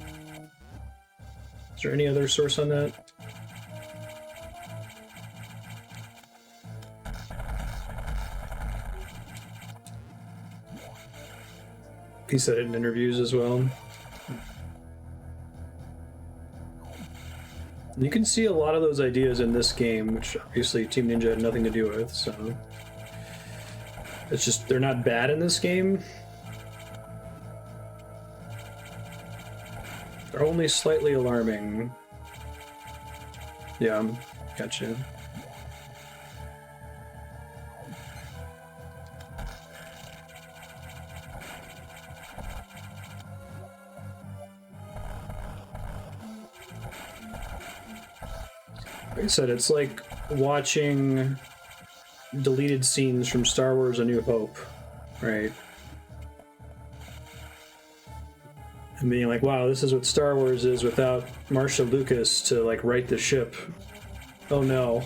Is there any other source on that? He said it in interviews as well. You can see a lot of those ideas in this game, which obviously Team Ninja had nothing to do with, so... It's just, they're not bad in this game. They're only slightly alarming. Yeah, gotcha. Like I said, it's like watching deleted scenes from Star Wars: A New Hope, right? And being like, wow, this is what Star Wars is without Marshall Lucas to like write the ship. Oh no.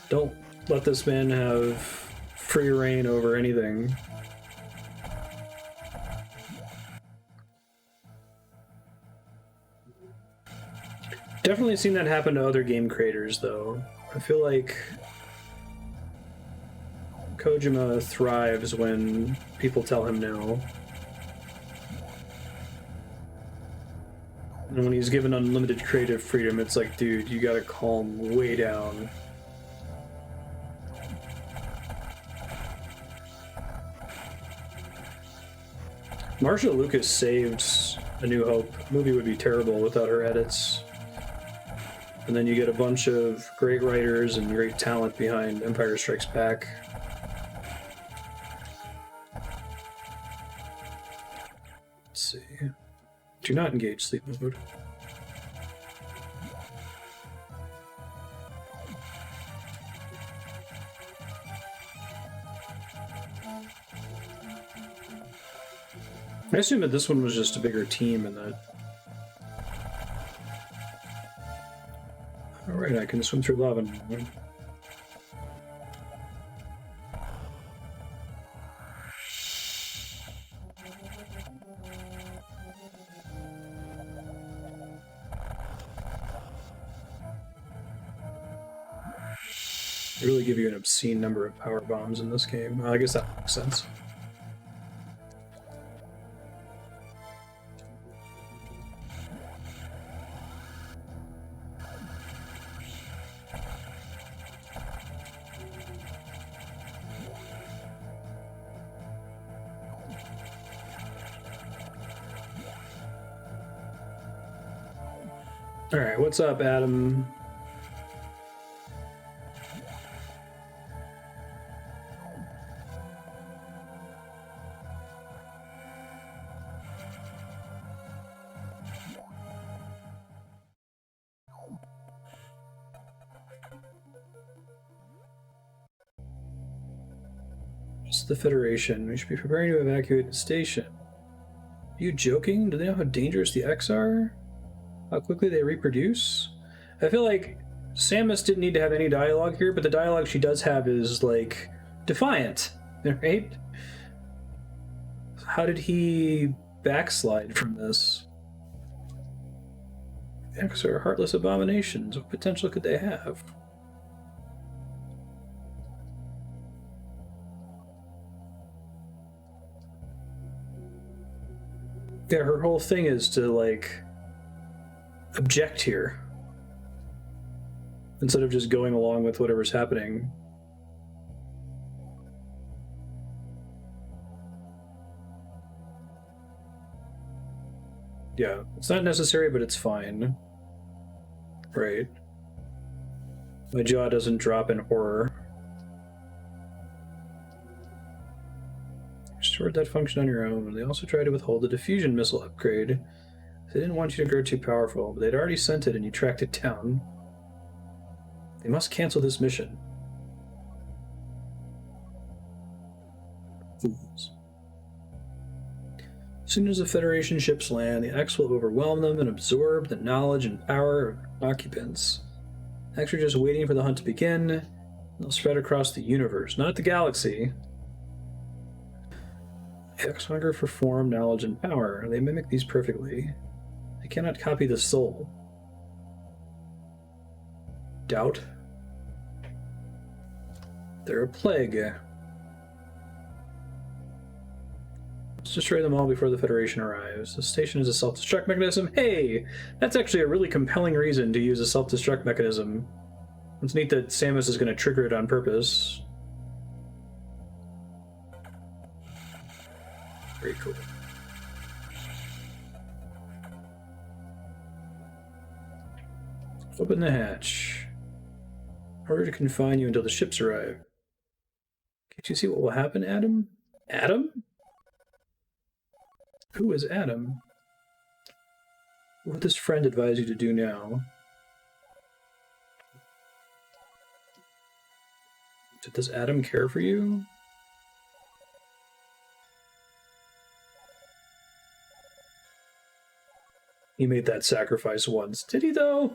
Don't let this man have free reign over anything. Definitely seen that happen to other game creators, though. I feel like Kojima thrives when people tell him no. And when he's given unlimited creative freedom, it's like, dude, you gotta calm way down. Marcia Lucas saved A New Hope. The movie would be terrible without her edits. And then you get a bunch of great writers and great talent behind Empire Strikes Back. Let's see. Do not engage sleep mode. I assume that this one was just a bigger team and that... Alright, I can swim through lava now. They really give you an obscene number of power bombs in this game. Well, I guess that makes sense. Alright, what's up, Adam? It's the Federation. We should be preparing to evacuate the station. Are you joking? Do they know how dangerous the X are? How quickly they reproduce? I feel like Samus didn't need to have any dialogue here, but the dialogue she does have is, like, defiant, right? How did he backslide from this? The X are heartless abominations. What potential could they have? Yeah, her whole thing is to, like, object here instead of just going along with whatever's happening. Yeah, it's not necessary, but it's fine. Right. My jaw doesn't drop in horror. Restored that function on your own. They also tried to withhold the diffusion missile upgrade. They didn't want you to grow too powerful, but they'd already sent it and you tracked it down. They must cancel this mission. Fools. As soon as the Federation ships land, the X will overwhelm them and absorb the knowledge and power of occupants. The X are just waiting for the hunt to begin. They'll spread across the universe, not the galaxy. The X hunger for form, knowledge, and power. They mimic these perfectly. They cannot copy the soul. Doubt. They're a plague. destroy them all before the Federation arrives. The station is a self-destruct mechanism. Hey! That's actually a really compelling reason to use a self-destruct mechanism. It's neat that Samus is going to trigger it on purpose. Very cool. Open the hatch. In order to confine you until the ships arrive. Can't you see what will happen, Adam? Adam? Who is Adam? What would this friend advise you to do now? Does Adam care for you? He made that sacrifice once. Did he, though?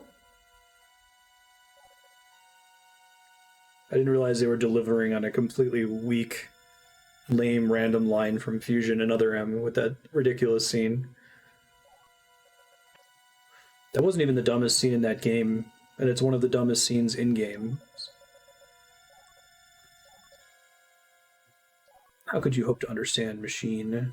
I didn't realize they were delivering on a completely weak, lame, random line from Fusion and Other M with that ridiculous scene. That wasn't even the dumbest scene in that game, and it's one of the dumbest scenes in-game. How could you hope to understand, machine?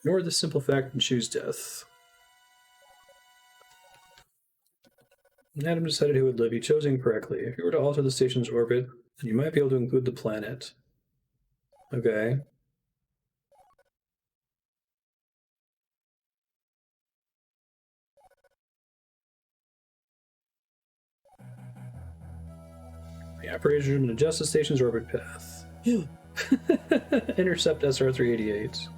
Ignore this simple fact and choose death. Adam decided he would live. He chose incorrectly. If you were to alter the station's orbit, then you might be able to include the planet. Okay. The operator should adjust the station's orbit path. Intercept SR-388.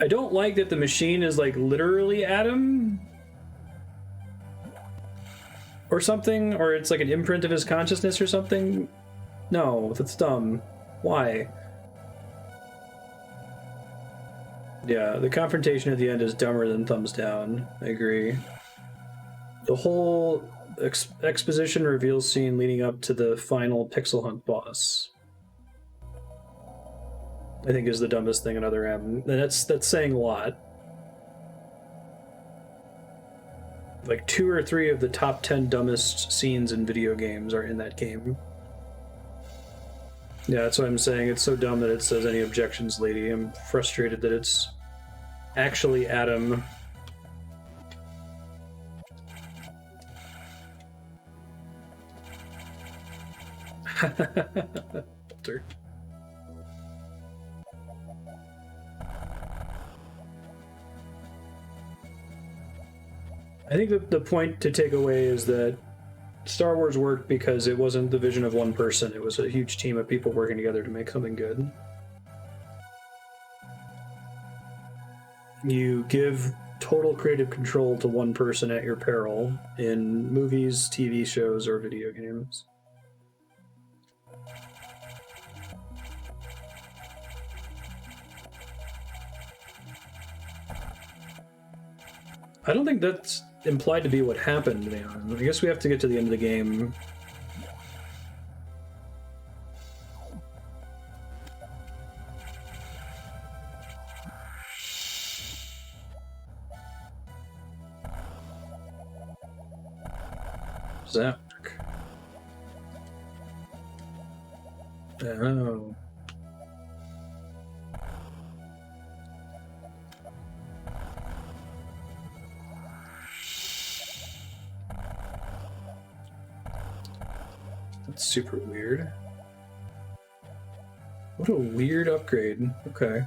I don't like that the machine is like literally Adam or something, or it's like an imprint of his consciousness or something. No, that's dumb. Why? Yeah, the confrontation at the end is dumber than thumbs down. I agree. The whole exposition reveal scene leading up to the final Pixel Hunt boss, I think, is the dumbest thing in Other M. And that's saying a lot. Like 2 or 3 of the top 10 dumbest scenes in video games are in that game. Yeah, that's what I'm saying. It's so dumb that it says any objections, lady. I'm frustrated that it's actually Adam. Walter. I think that the point to take away is that Star Wars worked because it wasn't the vision of one person. It was a huge team of people working together to make something good. You give total creative control to one person at your peril in movies, TV shows, or video games. I don't think that's implied to be what happened, man. I guess we have to get to the end of the game. Zach. Oh. That's super weird. What a weird upgrade. Okay.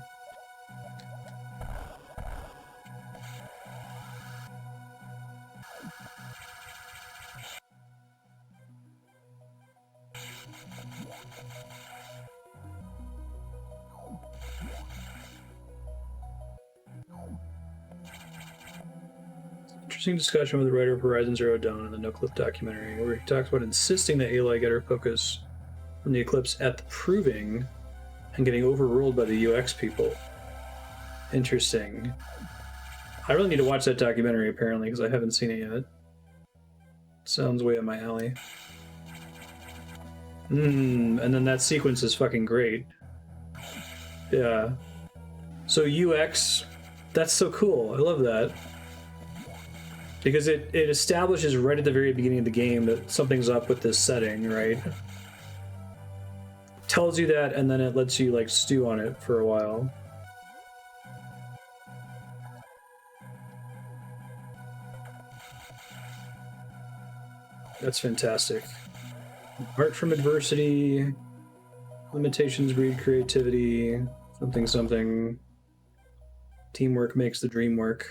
Interesting discussion with the writer of Horizon Zero Dawn in the No Clip documentary, where he talks about insisting that Aloy get her focus from the Eclipse at the Proving and getting overruled by the UX people. Interesting. I really need to watch that documentary, apparently, because I haven't seen it yet. Sounds way up my alley. And then that sequence is fucking great. Yeah. So UX, that's so cool. I love that. Because it establishes right at the very beginning of the game that something's up with this setting, right? Tells you that, and then it lets you like stew on it for a while. That's fantastic. Art from adversity, limitations breed creativity, something something. Teamwork makes the dream work.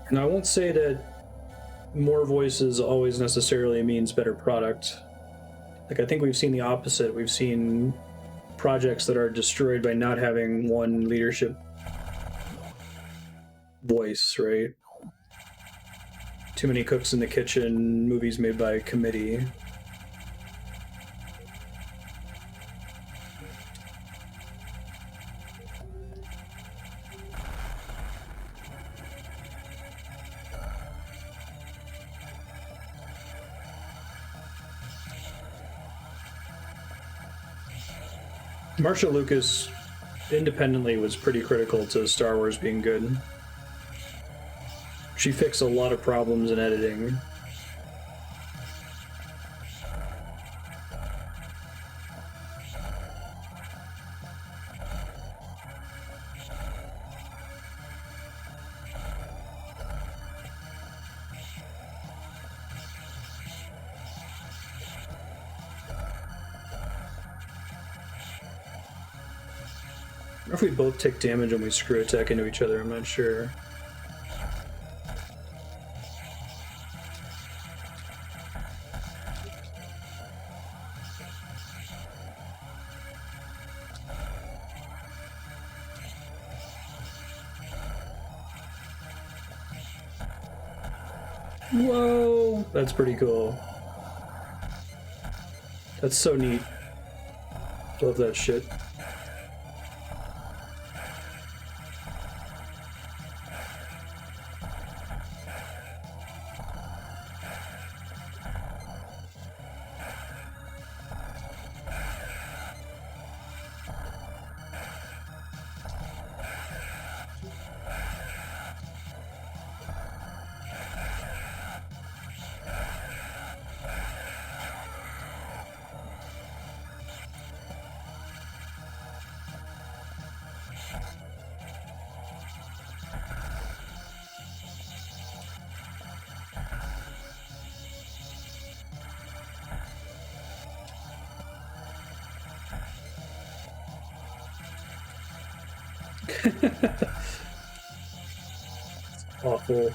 And I won't say that more voices always necessarily means better product. Like, I think we've seen the opposite. We've seen projects that are destroyed by not having one leadership voice, right? Too many cooks in the kitchen, movies made by committee. Marcia Lucas independently was pretty critical to Star Wars being good. She fixed a lot of problems in editing. Or if we both take damage and we screw attack into each other, I'm not sure. Whoa! That's pretty cool. That's so neat. Love that shit. Awful.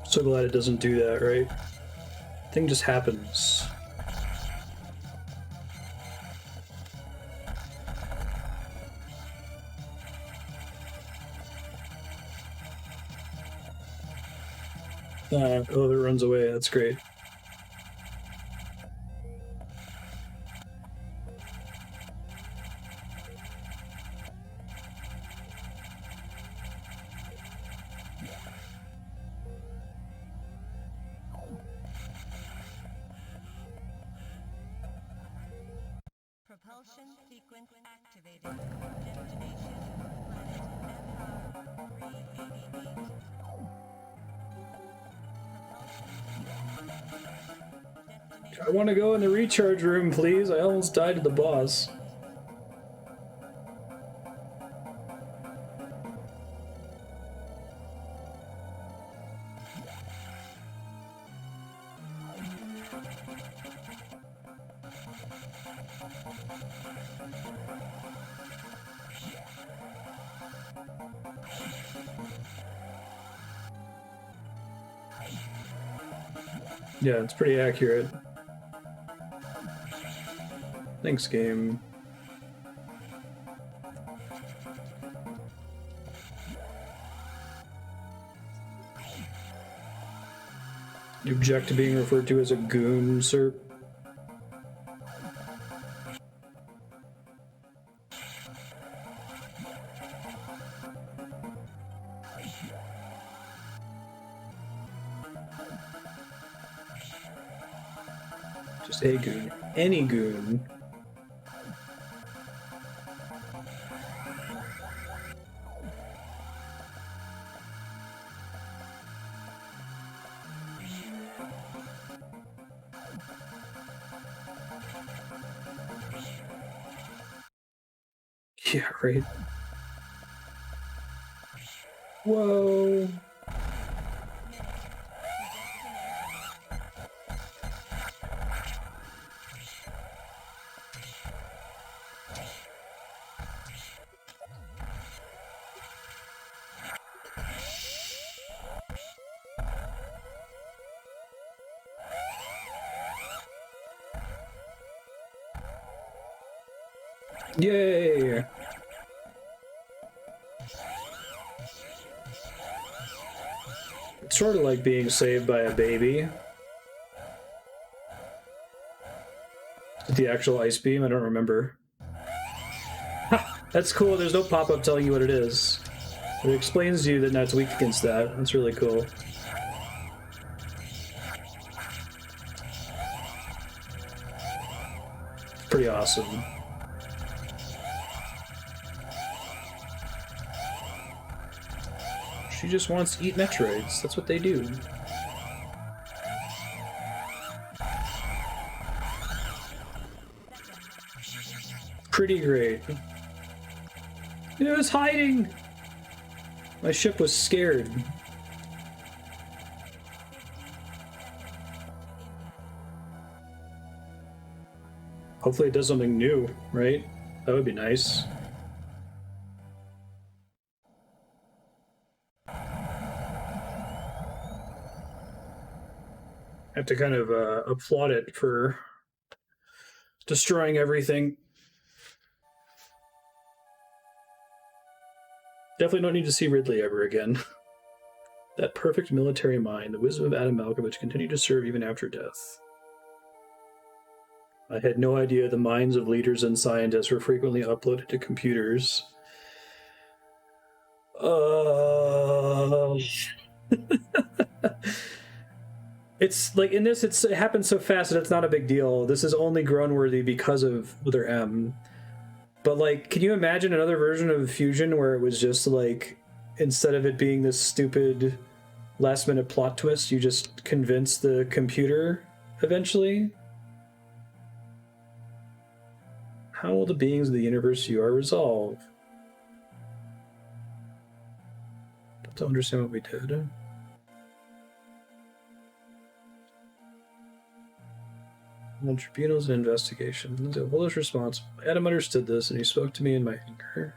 So glad it doesn't do that, right? Thing just happens. Oh, it runs away. That's great. Propulsion sequence activated. Destination, planet FR 388. I want to go in the recharge room, please. I almost died to the boss. Yeah, it's pretty accurate. Thanks, game. You object to being referred to as a goon, sir? Just a goon. Any goon. Yeah, right. Whoa. Yay! It's sort of like being saved by a baby. The actual ice beam, I don't remember. Ha! That's cool, there's no pop-up telling you what it is. It explains to you that Nat's weak against that. That's really cool. Pretty awesome. She just wants to eat Metroids. That's what they do. Pretty great. It was hiding! My ship was scared. Hopefully it does something new, right? That would be nice. I have to kind of applaud it for destroying everything. Definitely don't need to see Ridley ever again. That perfect military mind, the wisdom of Adam Malkovich continued to serve even after death. I had no idea the minds of leaders and scientists were frequently uploaded to computers. It's like in this, it happens so fast that it's not a big deal. This is only grown worthy because of Mother M. But like, can you imagine another version of Fusion where it was just like, instead of it being this stupid last minute plot twist, you just convince the computer eventually? How will the beings of the universe you are resolve? Don't understand what we did. The tribunals and investigations. What is responsible? Adam understood this and he spoke to me in my anger.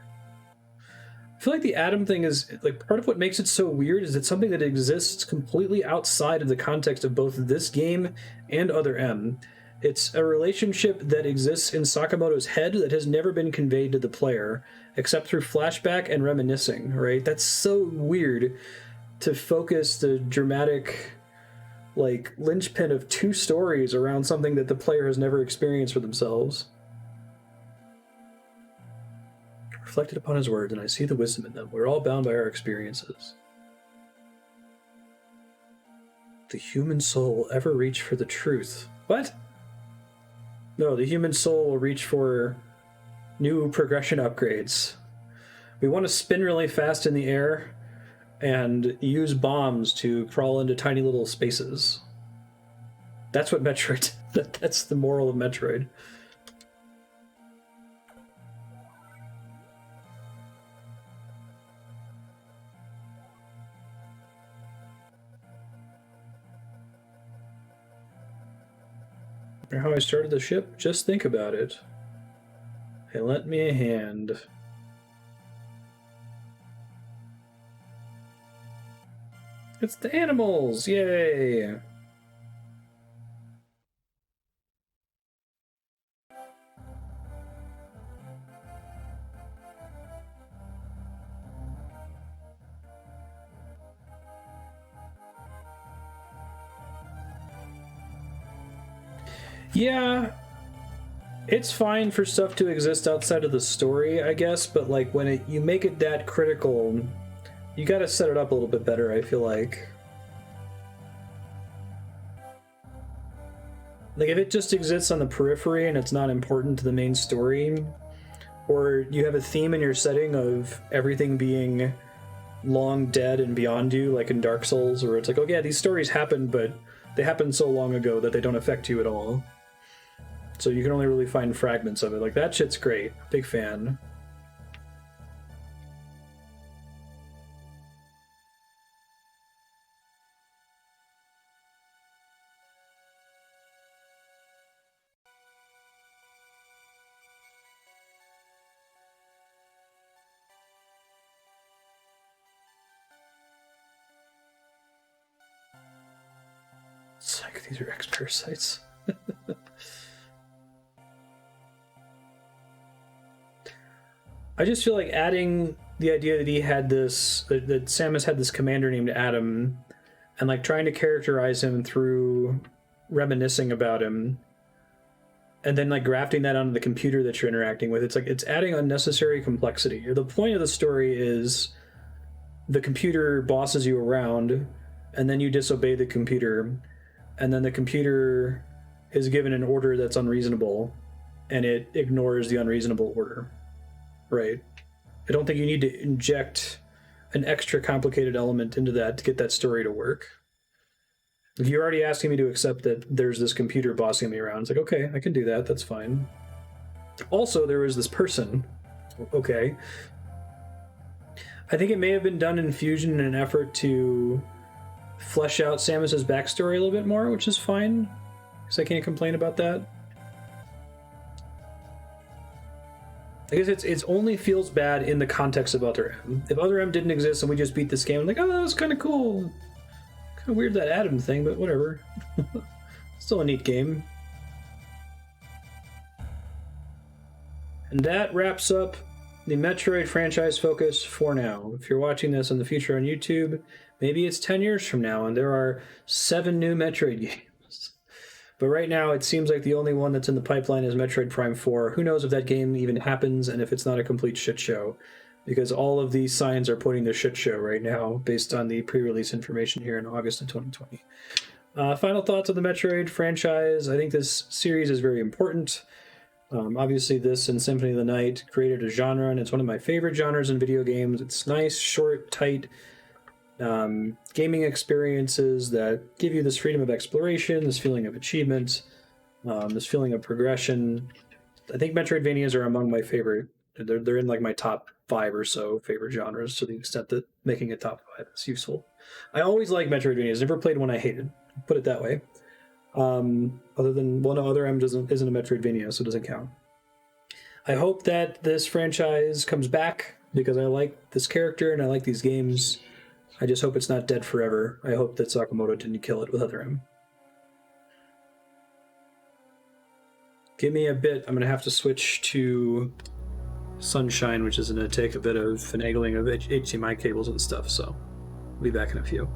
I feel like the Adam thing is like part of what makes it so weird is it's something that exists completely outside of the context of both this game and Other M. It's a relationship that exists in Sakamoto's head that has never been conveyed to the player, except through flashback and reminiscing, right? That's so weird to focus the dramatic, like, linchpin of two stories around something that the player has never experienced for themselves. I reflected upon his words, and I see the wisdom in them. We're all bound by our experiences. The human soul will ever reach for the truth. What? No, the human soul will reach for new progression upgrades. We want to spin really fast in the air and use bombs to crawl into tiny little spaces. That's what Metroid... That's the moral of Metroid. How I started the ship? Just think about it. Hey, lent me a hand. It's the animals! Yay! Yeah, it's fine for stuff to exist outside of the story, I guess, but like when you make it that critical, you gotta set it up a little bit better, I feel like. Like, if it just exists on the periphery and it's not important to the main story, or you have a theme in your setting of everything being long dead and beyond you, like in Dark Souls, where it's like, oh yeah, these stories happened, but they happened so long ago that they don't affect you at all. So you can only really find fragments of it. Like, that shit's great. Big fan. It's like, these are X-parasites. I just feel like adding the idea that he had this, that Samus had this commander named Adam, and like trying to characterize him through reminiscing about him, and then like grafting that onto the computer that you're interacting with. It's like, it's adding unnecessary complexity. The point of the story is the computer bosses you around, and then you disobey the computer, and then the computer is given an order that's unreasonable, and it ignores the unreasonable order. Right. I don't think you need to inject an extra complicated element into that to get that story to work. If you're already asking me to accept that there's this computer bossing me around, it's like, okay, I can do that. That's fine. Also, there was this person. Okay. I think it may have been done in Fusion in an effort to flesh out Samus's backstory a little bit more, which is fine, because I can't complain about that. I guess it's only feels bad in the context of Other M. If Other M didn't exist and we just beat this game, I'm like, oh, that was kind of cool. Kind of weird, that Adam thing, but whatever. Still a neat game. And that wraps up the Metroid franchise focus for now. If you're watching this in the future on YouTube, maybe it's 10 years from now and there are 7 new Metroid games. But right now, it seems like the only one that's in the pipeline is Metroid Prime 4. Who knows if that game even happens and if it's not a complete shit show, because all of these signs are pointing to shit show right now based on the pre-release information here in August of 2020. Final thoughts on the Metroid franchise. I think this series is very important. Obviously, this and Symphony of the Night created a genre, and it's one of my favorite genres in video games. It's nice, short, tight, gaming experiences that give you this freedom of exploration, this feeling of achievement, this feeling of progression. I think Metroidvanias are among my favorite. They're in like my top 5 or so favorite genres, to the extent that making a top 5 is useful. I always like Metroidvanias. Never played one I hated. Put it that way. Other than one Other M isn't a Metroidvania, so it doesn't count. I hope that this franchise comes back because I like this character and I like these games. I just hope it's not dead forever. I hope that Sakamoto didn't kill it with Other M. Give me a bit. I'm going to have to switch to Sunshine, which is going to take a bit of finagling of HDMI cables and stuff, so I'll be back in a few.